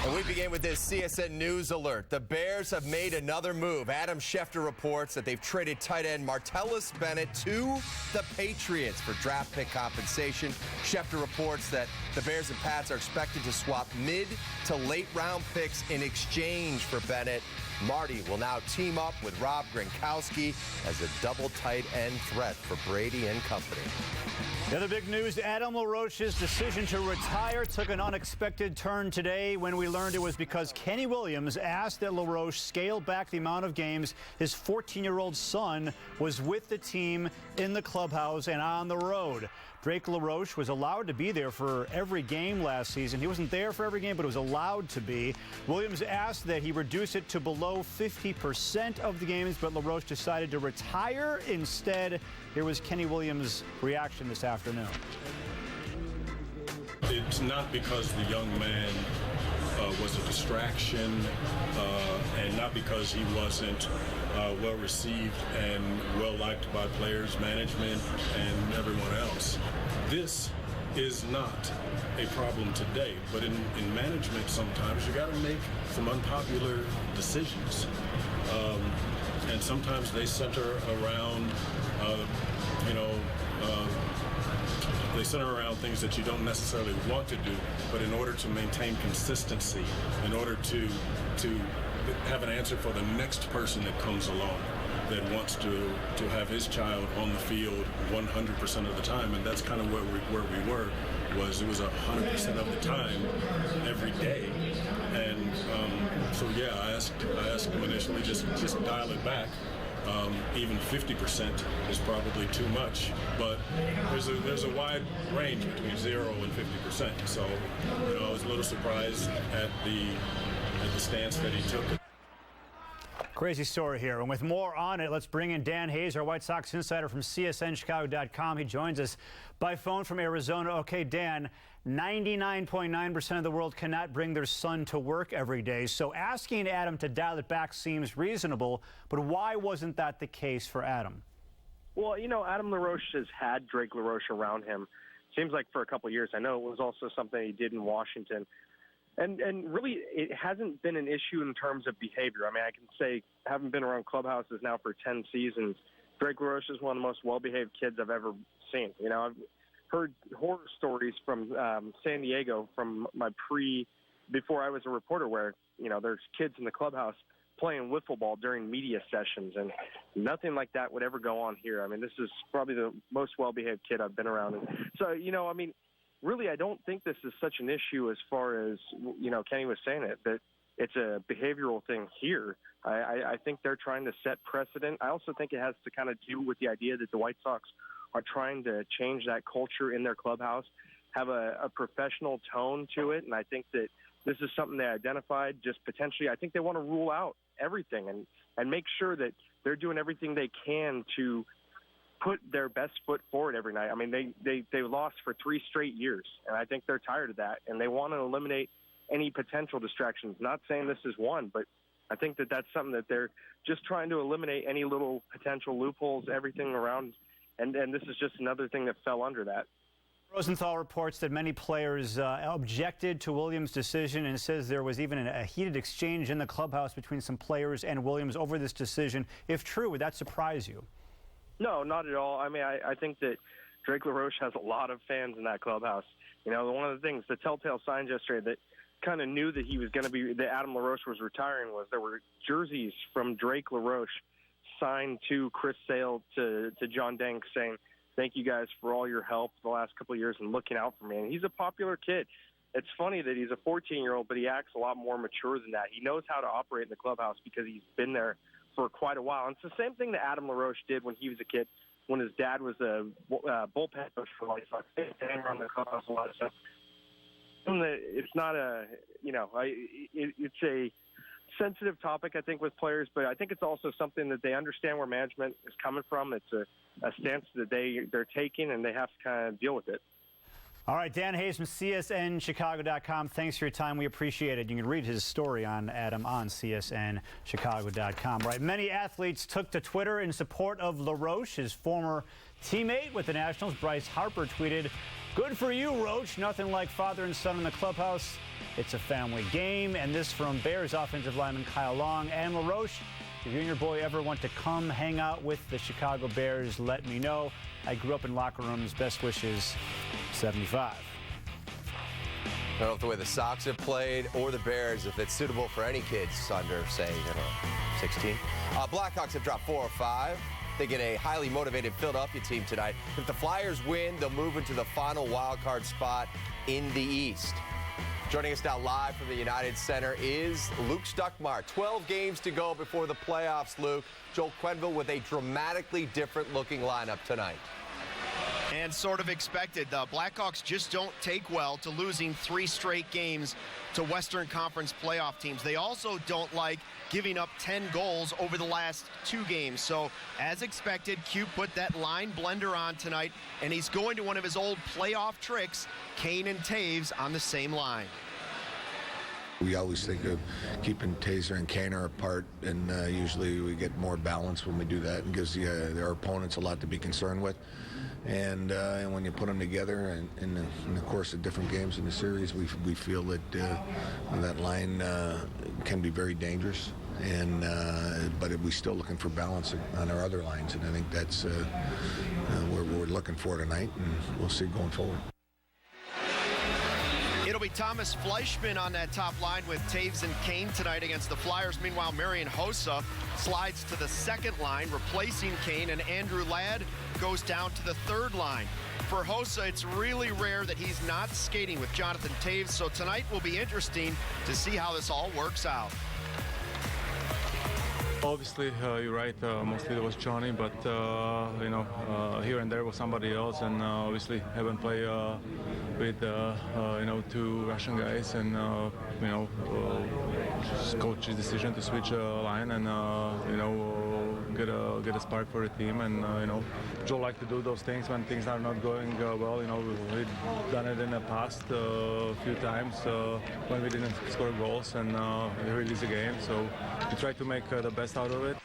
And we begin with this CSN News alert. The Bears have made another move. Adam Schefter reports that they've traded tight end Martellus Bennett to the Patriots for draft pick compensation. Schefter reports that the Bears and Pats are expected to swap mid to late round picks in exchange for Bennett. Marty will now team up with Rob Gronkowski as a double tight end threat for Brady and company. The other big news, Adam LaRoche's decision to retire took an unexpected turn today when we learned it was because Kenny Williams asked that LaRoche scale back the amount of games his 14-year-old son was with the team in the clubhouse and on the road. Drake LaRoche was allowed to be there for every game last season. He wasn't there for every game, but was allowed to be. Williams asked that he reduce it to below 50% of the games, but LaRoche decided to retire instead. Here was Kenny Williams' reaction this afternoon. It's not because the young man was a distraction and not because he wasn't well received and well liked by players, management, and everyone else. This is not a problem today, but in management sometimes you got to make some unpopular decisions. and sometimes they center around, they center around things that you don't necessarily want to do, but in order to maintain consistency, in order to have an answer for the next person that comes along that wants to have his child on the field 100% of the time, and that's kind of where we were. It was 100% of the time, every day, and so yeah, I asked him initially just dial it back. Even 50% is probably too much, but there's a wide range between 0 and 50%. So, I was a little surprised at the stance that he took. Crazy story here. And with more on it, let's bring in Dan Hayes, our White Sox insider from CSNChicago.com. He joins us by phone from Arizona. Okay, Dan, 99.9% of the world cannot bring their son to work every day. So asking Adam to dial it back seems reasonable, but why wasn't that the case for Adam? Well, Adam LaRoche has had Drake LaRoche around him, seems like for a couple of years. I know it was also something he did in Washington. And really, it hasn't been an issue in terms of behavior. I mean, I can say, having been around clubhouses now for 10 seasons, Drake LaRoche is one of the most well-behaved kids I've ever seen. I've heard horror stories from San Diego from before I was a reporter where, there's kids in the clubhouse playing wiffle ball during media sessions, and nothing like that would ever go on here. I mean, this is probably the most well-behaved kid I've been around. And so, really, I don't think this is such an issue as far as, Kenny was saying that it's a behavioral thing here. I think they're trying to set precedent. I also think it has to kind of do with the idea that the White Sox are trying to change that culture in their clubhouse, have a professional tone to it. And I think that this is something they identified just potentially. I think they want to rule out everything and make sure that they're doing everything they can to put their best foot forward every night. I mean, they lost for 3 straight years, and I think they're tired of that, and they want to eliminate any potential distractions. Not saying this is one, but I think that that's something that they're just trying to eliminate any little potential loopholes, everything around, and this is just another thing that fell under that. Rosenthal reports that many players objected to Williams' decision and says there was even a heated exchange in the clubhouse between some players and Williams over this decision. If true, would that surprise you? No, not at all. I mean, I think that Drake LaRoche has a lot of fans in that clubhouse. One of the things, the telltale signs yesterday that kind of knew that that Adam LaRoche was retiring was there were jerseys from Drake LaRoche signed to Chris Sale to John Danks saying, "Thank you guys for all your help the last couple of years and looking out for me." And he's a popular kid. It's funny that he's a 14-year-old, but he acts a lot more mature than that. He knows how to operate in the clubhouse because he's been there for quite a while. And it's the same thing that Adam LaRoche did when he was a kid, when his dad was a bullpen coach for the White Sox. They hang around the clubhouse a lot of stuff. It's not it's a sensitive topic, I think, with players, but I think it's also something that they understand where management is coming from. It's a stance that they're taking, and they have to kind of deal with it. All right, Dan Hayes from CSNChicago.com. Thanks for your time. We appreciate it. You can read his story on Adam on CSNChicago.com. Right, many athletes took to Twitter in support of LaRoche. His former teammate with the Nationals, Bryce Harper, tweeted, "Good for you, Roche. Nothing like father and son in the clubhouse. It's a family game." And this from Bears offensive lineman Kyle Long. And LaRoche, if you and your boy ever want to come hang out with the Chicago Bears, let me know. I grew up in locker rooms. Best wishes, 75. I don't know if the way the Sox have played or the Bears, if it's suitable for any kids under, say, 16. Blackhawks have dropped 4 or 5. They get a highly motivated Philadelphia team tonight. If the Flyers win, they'll move into the final wild card spot in the East. Joining us now live from the United Center is Luke Stuckmeyer. 12 games to go before the playoffs, Luke. Joel Quenneville with a dramatically different looking lineup tonight. And sort of expected. The Blackhawks just don't take well to losing 3 straight games to Western Conference playoff teams. They also don't like giving up 10 goals over the last 2 games. So, as expected, Q put that line blender on tonight, and he's going to one of his old playoff tricks, Kane and Taves on the same line. We always think of keeping Taser and Kaner apart, and usually we get more balance when we do that, and gives our opponents a lot to be concerned with. And when you put them together in the course of different games in the series, we feel that that line can be very dangerous. But we're still looking for balance on our other lines, and I think that's what we're looking for tonight, and we'll see going forward. It'll be Thomas Fleischman on that top line with Taves and Kane tonight against the Flyers. Meanwhile, Marian Hossa slides to the second line, replacing Kane, and Andrew Ladd goes down to the third line. For Hossa, it's really rare that he's not skating with Jonathan Taves, so tonight will be interesting to see how this all works out. Obviously, you're right. Mostly it was Johnny, but here and there was somebody else, and obviously haven't played with two Russian guys, and coach's decision to switch a line and get a spark for the team, and Joe liked to do those things when things are not going well. We've done it in the past a few times when we didn't score goals and we release a game. So we try to make the best out of it.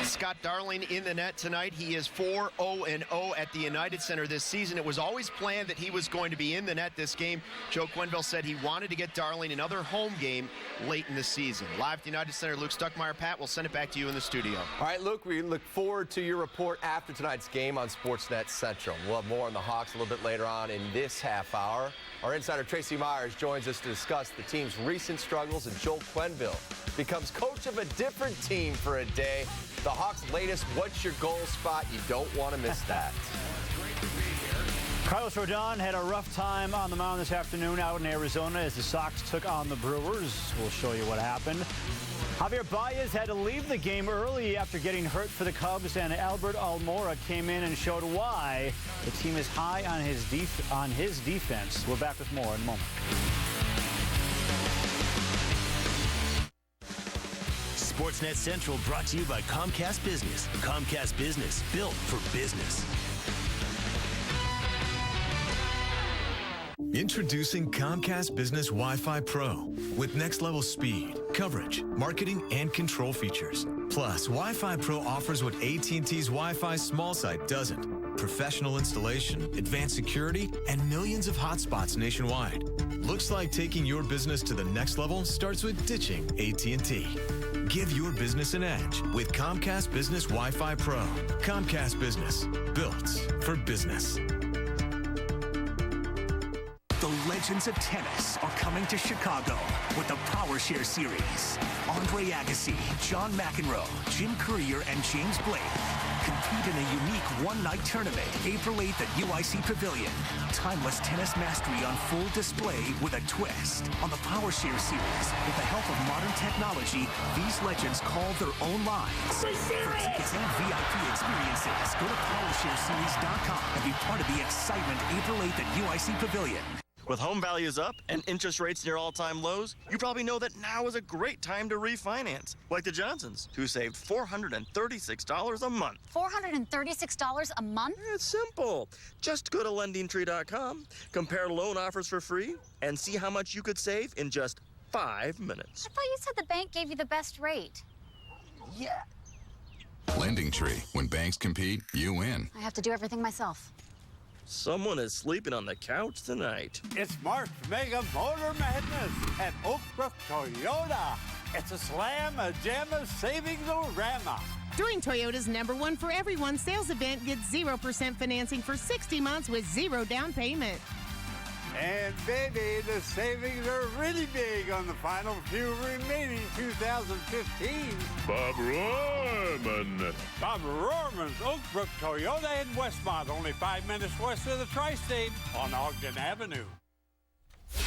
Scott Darling in the net tonight. He is 4-0-0 at the United Center this season. It was always planned that he was going to be in the net this game. Joe Quenneville said he wanted to get Darling another home game late in the season. Live at the United Center, Luke Stuckmeyer. Pat, we'll send it back to you in the studio. All right, Luke, we look forward to your report after tonight's game on Sportsnet Central. We'll have more on the Hawks a little bit later on in this half hour. Our insider Tracy Myers joins us to discuss the team's recent struggles, and Joel Quenneville becomes coach of a different team for a day. The Hawks' latest What's Your Goal spot. You don't want to miss that. Carlos Rodon had a rough time on the mound this afternoon out in Arizona as the Sox took on the Brewers. We'll show you what happened. Javier Baez had to leave the game early after getting hurt for the Cubs, and Albert Almora came in and showed why the team is high on his defense. We're back with more in a moment. Sportsnet Central brought to you by Comcast Business. Comcast Business, built for business. Introducing Comcast Business Wi-Fi Pro with next-level speed, coverage, marketing, and control features. Plus, Wi-Fi Pro offers what AT&T's Wi-Fi small site doesn't. Professional installation, advanced security, and millions of hotspots nationwide. Looks like taking your business to the next level starts with ditching AT&T. Give your business an edge with Comcast Business Wi-Fi Pro. Comcast Business, built for business. The legends of tennis are coming to Chicago with the Power Share Series. Andre Agassi, John McEnroe, Jim Courier, and James Blake compete in a unique one-night tournament April 8th at UIC Pavilion. Timeless tennis mastery on full display with a twist. On the Power Share Series, with the help of modern technology, these legends call their own lines. For tickets and VIP experiences, go to PowershareSeries.com and be part of the excitement April 8th at UIC Pavilion. With home values up and interest rates near all-time lows, you probably know that now is a great time to refinance, like the Johnsons, who saved $436 a month. $436 a month? It's simple. Just go to LendingTree.com, compare loan offers for free, and see how much you could save in just 5 minutes. I thought you said the bank gave you the best rate. Yeah. LendingTree. When banks compete, you win. I have to do everything myself. Someone is sleeping on the couch tonight. It's March Mega Motor Madness at Oak Brook Toyota. It's a slam, a jam, a savings-o-rama. During Toyota's #1 for everyone sales event, get 0% financing for 60 months with 0 down payment. And baby, the savings are really big on the final few remaining 2015. Bob Rohrman. Bob Rohrman's Oak Brook Toyota in Westmont, only 5 minutes west of the Tri-State on Ogden Avenue.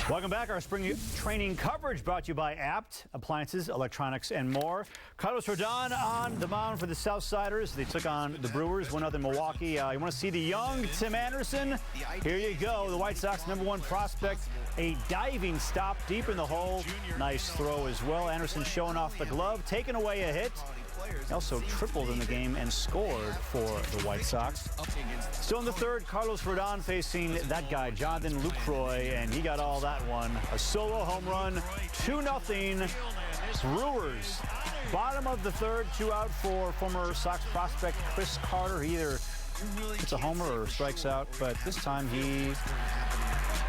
Welcome back. Our spring training coverage brought to you by Apt, appliances, electronics, and more. Carlos Rodon on the mound for the Southsiders. They took on the Brewers, 1-0 Milwaukee. You want to see the young Tim Anderson? Here you go. The White Sox #1 prospect. A diving stop deep in the hole. Nice throw as well. Anderson showing off the glove, taking away a hit. He also tripled in the game and scored for the White Sox. Still in the third, Carlos Rodon facing that guy, Jonathan Lucroy, and he got all that one. A solo home run, 2-0 Brewers. Bottom of the third, 2 out for former Sox prospect Chris Carter. He either hits a homer or strikes out, but this time he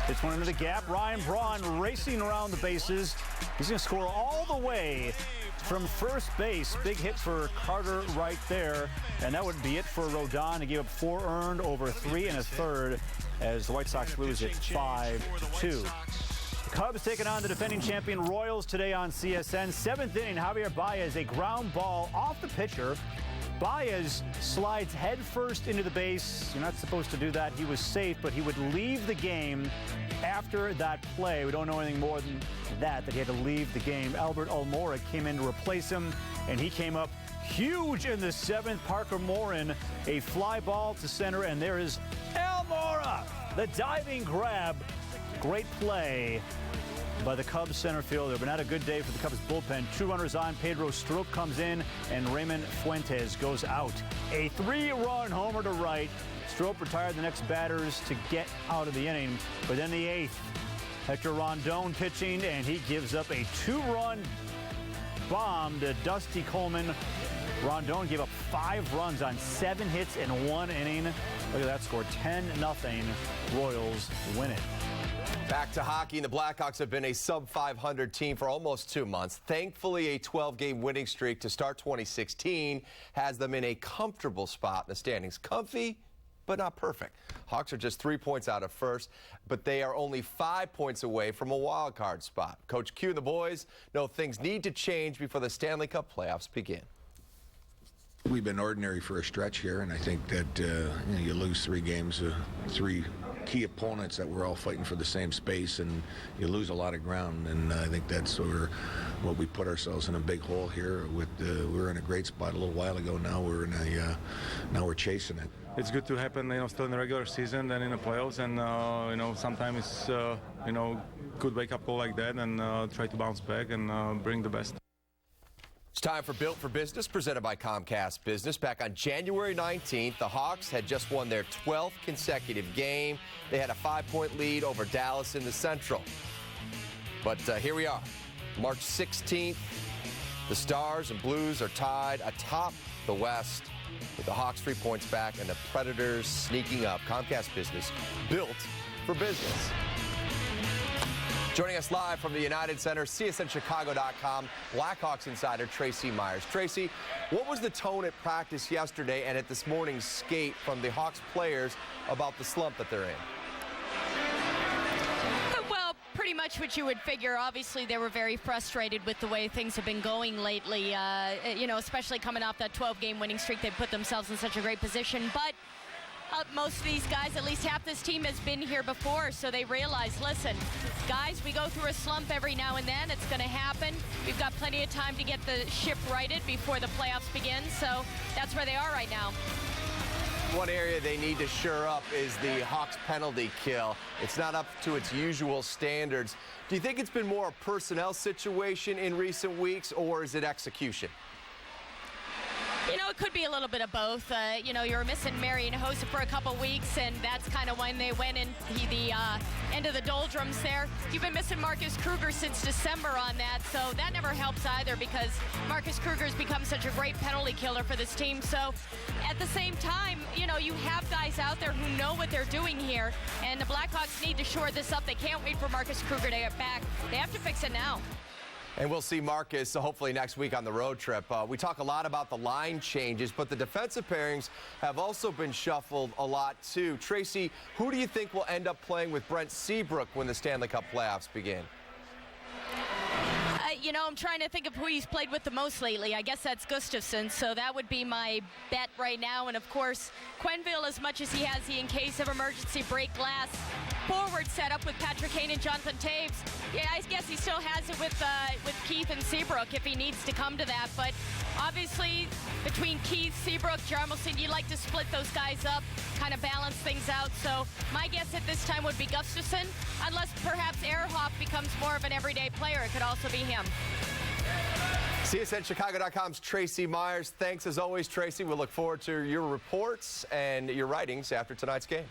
hits one into the gap. Ryan Braun racing around the bases. He's going to score all the way from first base. Big hit for Carter right there. And that would be it for Rodon. He gave up 4 earned over 3 1/3 as the White Sox lose it 5-2. The Cubs taking on the defending champion Royals today on CSN. 7th inning, Javier Baez, a ground ball off the pitcher. Baez slides headfirst into the base. You're not supposed to do that. He was safe, but he would leave the game after that play. We don't know anything more than that he had to leave the game. Albert Almora came in to replace him, and he came up huge in the 7th. Parker Morin, a fly ball to center, and there is Almora, the diving grab. Great play by the Cubs center fielder, but not a good day for the Cubs bullpen. 2 runners on. Pedro Strop comes in, and Raymond Fuentes goes out. A 3-run homer to right. Strop retired the next batters to get out of the inning. But then the 8th, Hector Rondon pitching, and he gives up a 2-run bomb to Dusty Coleman. Rondon gave up 5 runs on 7 hits in 1 inning. Look at that score, 10-0. Royals win it. Back to hockey, and the Blackhawks have been a sub-500 team for almost 2 months. Thankfully, a 12-game winning streak to start 2016 has them in a comfortable spot in the standings. Comfy, but not perfect. Hawks are just 3 points out of first, but they are only 5 points away from a wild card spot. Coach Q and the boys know things need to change before the Stanley Cup playoffs begin. We've been ordinary for a stretch here, and I think that you lose 3 games, 3 key opponents that we're all fighting for the same space, and you lose a lot of ground. And I think that's what we put ourselves in a big hole here. We were in a great spot a little while ago. Now we're in now we're chasing it. It's good to happen, still in the regular season than in the playoffs, and sometimes it's good wake-up call like that, and try to bounce back and bring the best. It's time for Built for Business, presented by Comcast Business. Back on January 19th, the Hawks had just won their 12th consecutive game. They had a 5-point lead over Dallas in the Central. But here we are, March 16th. The Stars and Blues are tied atop the West, with the Hawks 3 points back and the Predators sneaking up. Comcast Business, built for business. Joining us live from the United Center, CSNChicago.com, Blackhawks insider Tracy Myers. Tracy, what was the tone at practice yesterday and at this morning's skate from the Hawks players about the slump that they're in? Well, pretty much what you would figure. Obviously, they were very frustrated with the way things have been going lately, especially coming off that 12-game winning streak. They put themselves in such a great position. But most of these guys, at least half this team, has been here before, so they realize, listen, guys, we go through a slump every now and then. It's going to happen. We've got plenty of time to get the ship righted before the playoffs begin, so that's where they are right now. One area they need to shore up is the Hawks penalty kill. It's not up to its usual standards. Do you think it's been more a personnel situation in recent weeks, or is it execution? It could be a little bit of both. You were missing Marian Hossa for a couple weeks, and that's kind of when they went in the end of the doldrums there. You've been missing Marcus Kruger since December on that, so that never helps either because Marcus Kruger's become such a great penalty killer for this team. So at the same time, you have guys out there who know what they're doing here, and the Blackhawks need to shore this up. They can't wait for Marcus Kruger to get back. They have to fix it now. And we'll see Marcus hopefully next week on the road trip. We talk a lot about the line changes, but the defensive pairings have also been shuffled a lot too. Tracy, who do you think will end up playing with Brent Seabrook when the Stanley Cup playoffs begin? I'm trying to think of who he's played with the most lately. I guess that's Gustafsson, so that would be my bet right now. And, of course, Quenneville, as much as he has the in case of emergency break glass forward set up with Patrick Kane and Jonathan Taves. Yeah, I guess he still has it with Keith and Seabrook if he needs to come to that. But obviously, between Keith, Seabrook, Jarmelson, you like to split those guys up, kind of balance things out. So my guess at this time would be Gustafsson, unless perhaps Ehrhoff becomes more of an everyday player. It could also be him. CSNChicago.com's Tracy Myers. Thanks as always, Tracy. We'll look forward to your reports and your writings after tonight's game.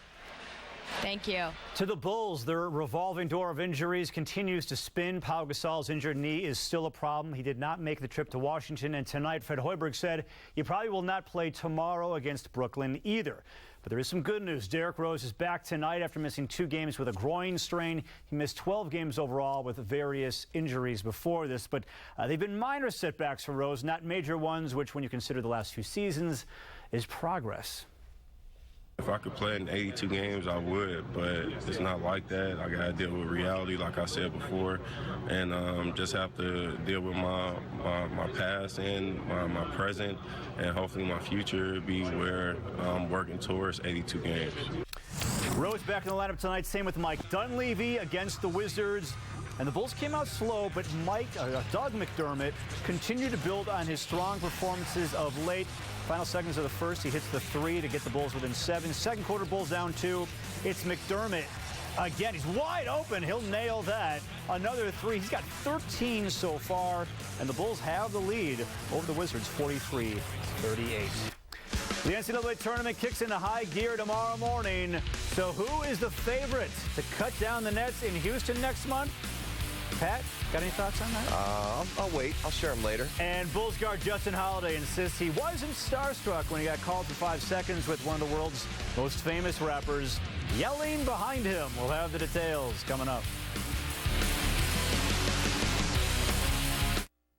Thank you. To the Bulls, their revolving door of injuries continues to spin. Pau Gasol's injured knee is still a problem. He did not make the trip to Washington, and tonight Fred Hoiberg said he probably will not play tomorrow against Brooklyn either. But there is some good news. Derrick Rose is back tonight after missing 2 games with a groin strain. He missed 12 games overall with various injuries before this. But they've been minor setbacks for Rose, not major ones, which, when you consider the last few seasons, is progress. If I could play in 82 games, I would, but it's not like that. I got to deal with reality, like I said before, and just have to deal with my past and my present, and hopefully my future be where I'm working towards 82 games. Rose back in the lineup tonight. Same with Mike Dunleavy against the Wizards. And the Bulls came out slow, but Doug McDermott continued to build on his strong performances of late. Final seconds of the first, he hits the 3 to get the Bulls within 7. Second quarter, Bulls down 2. It's McDermott again. He's wide open. He'll nail that. Another 3. He's got 13 so far, and the Bulls have the lead over the Wizards, 43-38. The NCAA tournament kicks into high gear tomorrow morning. So who is the favorite to cut down the nets in Houston next month? Pat, got any thoughts on that? I'll wait. I'll share them later. And Bulls guard Justin Holiday insists he wasn't starstruck when he got called for 5 seconds with one of the world's most famous rappers yelling behind him. We'll have the details coming up.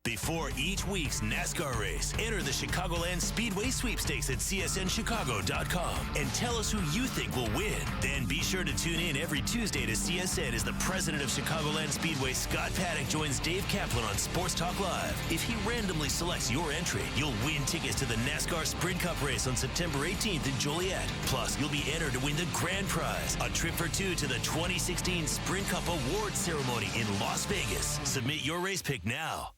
Before each week's NASCAR race, enter the Chicagoland Speedway Sweepstakes at CSNChicago.com and tell us who you think will win. Then be sure to tune in every Tuesday to CSN as the president of Chicagoland Speedway, Scott Paddock, joins Dave Kaplan on Sports Talk Live. If he randomly selects your entry, you'll win tickets to the NASCAR Sprint Cup race on September 18th in Joliet. Plus, you'll be entered to win the grand prize, a trip for 2 to the 2016 Sprint Cup Awards ceremony in Las Vegas. Submit your race pick now.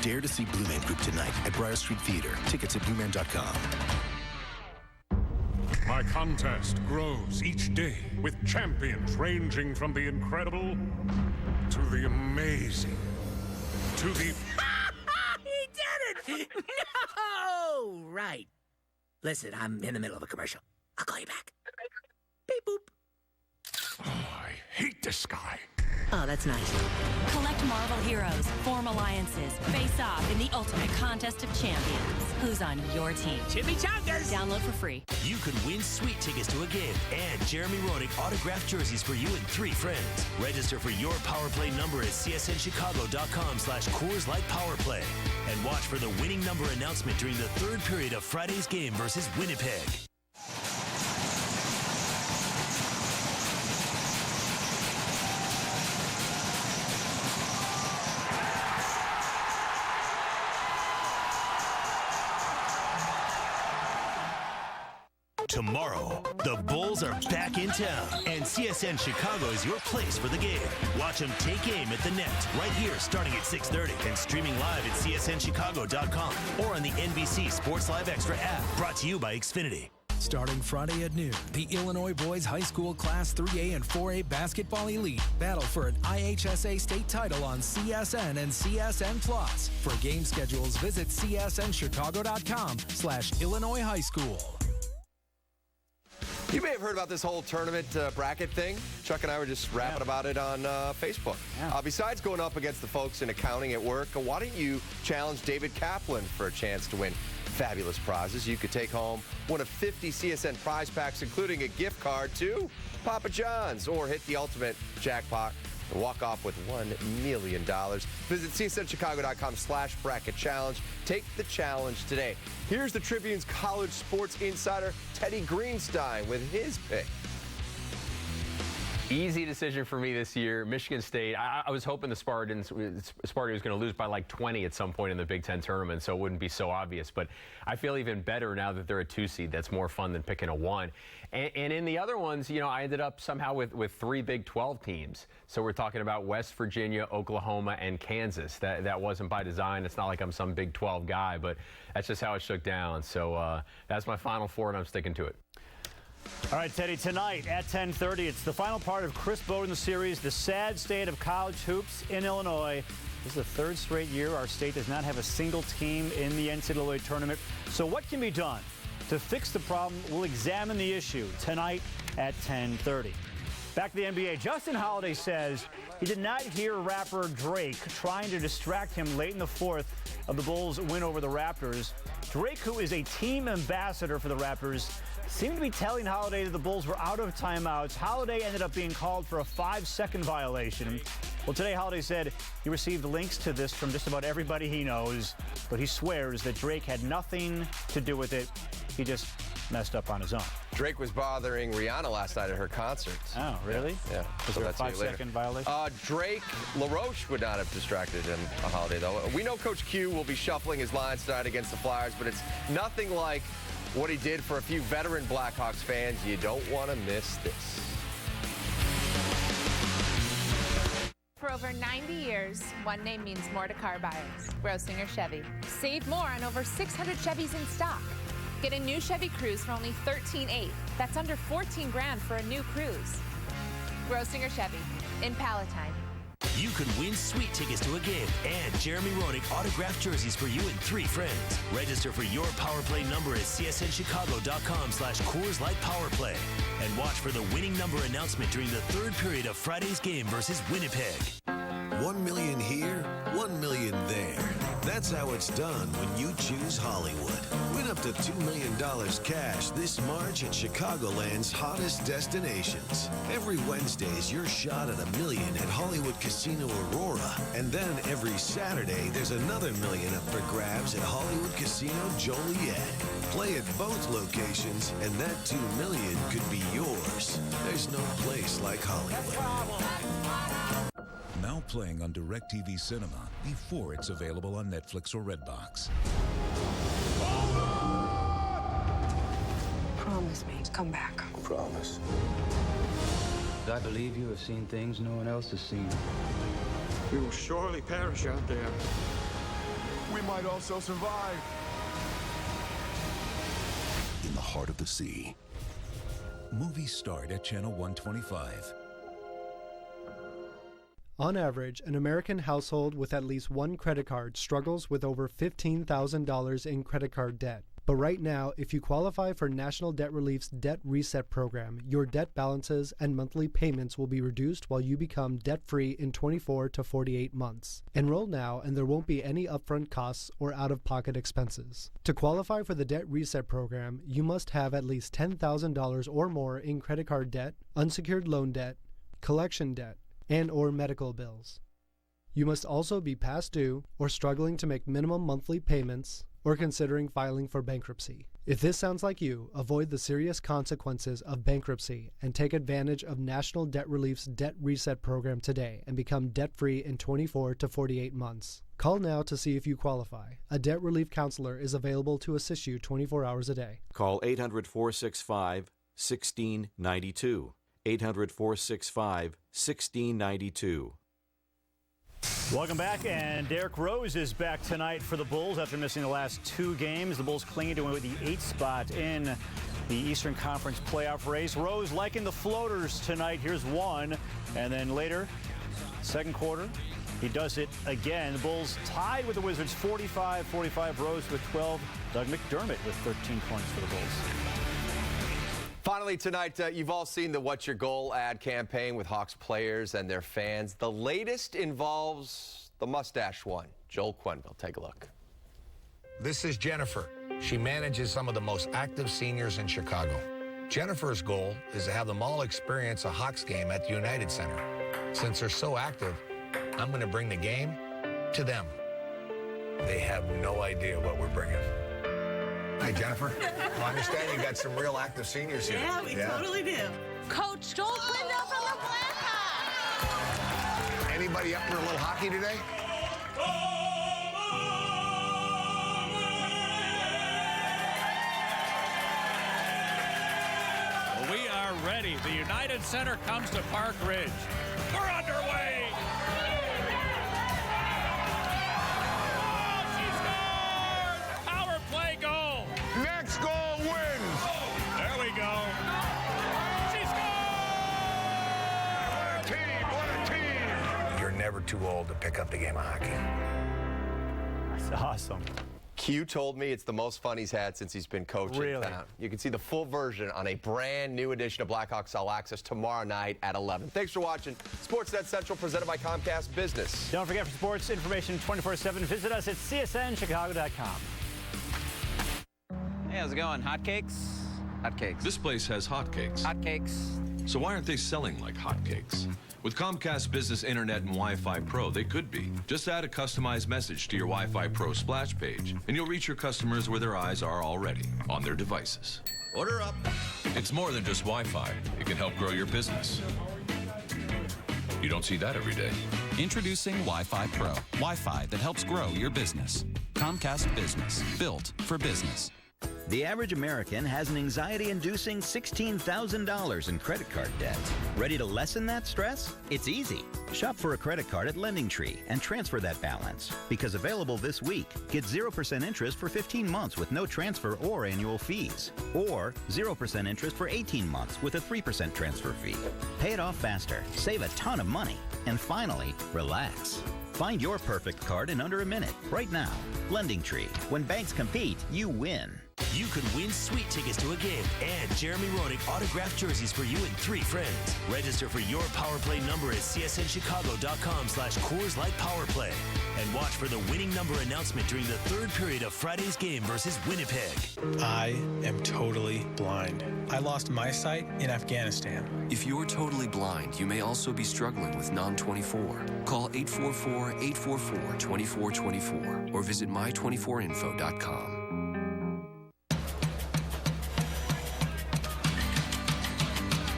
Dare to see Blue Man Group tonight at Briar Street Theater. Tickets at blueman.com. My contest grows each day with champions ranging from the incredible to the amazing to the... He did it! No! Right. Listen, I'm in the middle of a commercial. I'll call you back. Beep boop. Oh, I hate this guy. Oh, that's nice. Collect Marvel heroes, form alliances, face off in the ultimate contest of champions. Who's on your team? Chimichangas! Download for free. You could win sweet tickets to a game and Jeremy Roenick autographed jerseys for you and 3 friends. Register for your Power Play number at csnchicago.com/Coors Light Power Play. And watch for the winning number announcement during the 3rd period of Friday's game versus Winnipeg. Tomorrow, the Bulls are back in town, and CSN Chicago is your place for the game. Watch them take aim at the net right here starting at 6:30 and streaming live at csnchicago.com or on the NBC Sports Live Extra app, brought to you by Xfinity. Starting Friday at noon, the Illinois Boys High School Class 3A and 4A Basketball Elite battle for an IHSA state title on CSN and CSN Plus. For game schedules, visit csnchicago.com/Illinois High School. You may have heard about this whole tournament bracket thing. Chuck and I were just rapping about it on Facebook. Yeah. Besides going up against the folks in accounting at work, why don't you challenge David Kaplan for a chance to win fabulous prizes? You could take home one of 50 CSN prize packs, including a gift card to Papa John's, or hit the ultimate jackpot and walk off with $1 million. Visit csnchicago.com/bracket challenge. Take the challenge today. Here's the Tribune's college sports insider, Teddy Greenstein, with his pick. Easy decision for me this year. Michigan State. I was hoping the Sparty was going to lose by like 20 at some point in the Big Ten tournament, so it wouldn't be so obvious. But I feel even better now that they're a 2 seed. That's more fun than picking a 1. And in the other ones, you know, I ended up somehow with 3 Big 12 teams. So we're talking about West Virginia, Oklahoma, and Kansas. That wasn't by design. It's not like I'm some Big 12 guy, but that's just how it shook down. So that's my Final Four, and I'm sticking to it. All right, Teddy, tonight at 10:30, it's the final part of Chris Bowden's series, The Sad State of College Hoops in Illinois. This is the third straight year our state does not have a single team in the NCAA tournament. So what can be done to fix the problem? We'll examine the issue tonight at 10:30. Back to the NBA. Justin Holiday says he did not hear rapper Drake trying to distract him late in the fourth of the Bulls' win over the Raptors. Drake, who is a team ambassador for the Raptors, seemed to be telling Holiday that the Bulls were out of timeouts. Holiday ended up being called for a 5-second violation. Well, today Holiday said he received links to this from just about everybody he knows, but he swears that Drake had nothing to do with it. He just messed up on his own. Drake was bothering Rihanna last night at her concert. Oh, really? Yeah. Was there a 5-second violation? Drake LaRoche would not have distracted him a Holiday, though. We know Coach Q will be shuffling his lines tonight against the Flyers, but it's nothing like what he did for a few veteran Blackhawks fans. You don't want to miss this. For over 90 years, one name means more to car buyers. Grosinger Chevy. Save more on over 600 Chevys in stock. Get a new Chevy Cruze for only $13,800. That's under $14 grand for a new Cruze. Grosinger Chevy in Palatine. You could win sweet tickets to a game and Jeremy Roenick autographed jerseys for you and 3 friends. Register for your Power Play number at csnchicago.com/Coors Light Power Play. And watch for the winning number announcement during the third period of Friday's game versus Winnipeg. 1 million here, 1 million there. That's how it's done when you choose Hollywood. Win up to $2 million cash this March at Chicagoland's hottest destinations. Every Wednesday is your shot at $1 million at Hollywood Casino Aurora. And then every Saturday, there's another $1 million up for grabs at Hollywood Casino Joliet. Play at both locations, and that $2 million could be yours. There's no place like Hollywood. Now playing on DirecTV Cinema before it's available on Netflix or Redbox. Promise me, come back. Promise. I believe you have seen things no one else has seen. We will surely perish out there. We might also survive. In the heart of the sea. Movies start at Channel 125. On average, an American household with at least one credit card struggles with over $15,000 in credit card debt. But right now, if you qualify for National Debt Relief's Debt Reset program, your debt balances and monthly payments will be reduced while you become debt-free in 24 to 48 months. Enroll now and there won't be any upfront costs or out-of-pocket expenses. To qualify for the Debt Reset program, you must have at least $10,000 or more in credit card debt, unsecured loan debt, collection debt, and or medical bills. You must also be past due or struggling to make minimum monthly payments or considering filing for bankruptcy. If this sounds like you, avoid the serious consequences of bankruptcy and take advantage of National Debt Relief's Debt Reset program today and become debt-free in 24 to 48 months. Call now to see if you qualify. A debt relief counselor is available to assist you 24 hours a day. Call 800-465-1692. 800-465-1692. Welcome back, and Derrick Rose is back tonight for the Bulls after missing the last 2 games. The Bulls clinging to the 8th spot in the Eastern Conference playoff race. Rose liking the floaters tonight. Here's one, and then later, second quarter, he does it again. The Bulls tied with the Wizards 45-45. Rose with 12. Doug McDermott with 13 points for the Bulls. Finally tonight, you've all seen the What's Your Goal ad campaign with Hawks players and their fans. The latest involves the mustache one, Joel Quenneville. Take a look. This is Jennifer. She manages some of the most active seniors in Chicago. Jennifer's goal is to have them all experience a Hawks game at the United Center. Since they're so active, I'm going to bring the game to them. They have no idea what we're bringing. Hi, Jennifer. Well, I understand you got some real active seniors here. Yeah, we totally do. Coach Joel Quenneville from the Blackhawks. Anybody up for a little hockey today? We are ready. The United Center comes to Park Ridge. We're underway. Next goal wins. There we go. too old to pick up the game of hockey. That's awesome. Q told me it's the most fun he's had since he's been coaching. Really? You can see the full version on a brand new edition of Blackhawks All Access tomorrow night at 11. Thanks for watching Sportsnet Central, presented by Comcast Business. Don't forget, for sports information 24/7, visit us at csnchicago.com. Hey, how's it going? Hotcakes? Hotcakes. This place has hotcakes. Hotcakes. So why aren't they selling like hotcakes? With Comcast Business Internet and Wi-Fi Pro, they could be. Just add a customized message to your Wi-Fi Pro splash page, and you'll reach your customers where their eyes are already, on their devices. Order up. It's more than just Wi-Fi. It can help grow your business. You don't see that every day. Introducing Wi-Fi Pro. Wi-Fi that helps grow your business. Comcast Business. Built for business. The average American has an anxiety-inducing $16,000 in credit card debt. Ready to lessen that stress? It's easy. Shop for a credit card at LendingTree and transfer that balance. Because available this week, get 0% interest for 15 months with no transfer or annual fees. Or 0% interest for 18 months with a 3% transfer fee. Pay it off faster, save a ton of money, and finally, relax. Find your perfect card in under a minute, right now. LendingTree. When banks compete, you win. You could win sweet tickets to a game and Jeremy Roenick autographed jerseys for you and 3 friends. Register for your Power Play number at csnchicago.com/Coors Light Power Play. And watch for the winning number announcement during the 3rd period of Friday's game versus Winnipeg. I am totally blind. I lost my sight in Afghanistan. If you're totally blind, you may also be struggling with non-24. Call 844-844-2424 or visit my24info.com.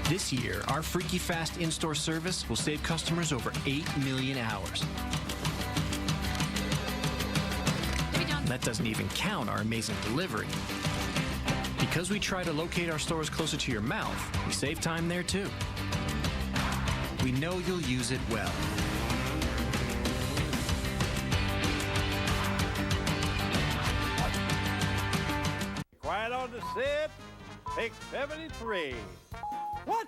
This year, our Freaky Fast in-store service will save customers over 8 million hours. That doesn't even count our amazing delivery. Because we try to locate our stores closer to your mouth, we save time there too. We know you'll use it well. Quiet on the sip. Pick 73. What?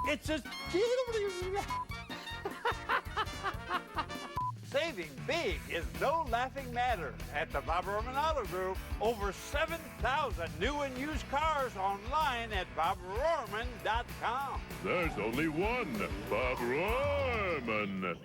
It's a... Saving big is no laughing matter. At the Bob Roman Auto Group, over 7,000 new and used cars online at bobrorman.com. There's only one Bob Roman.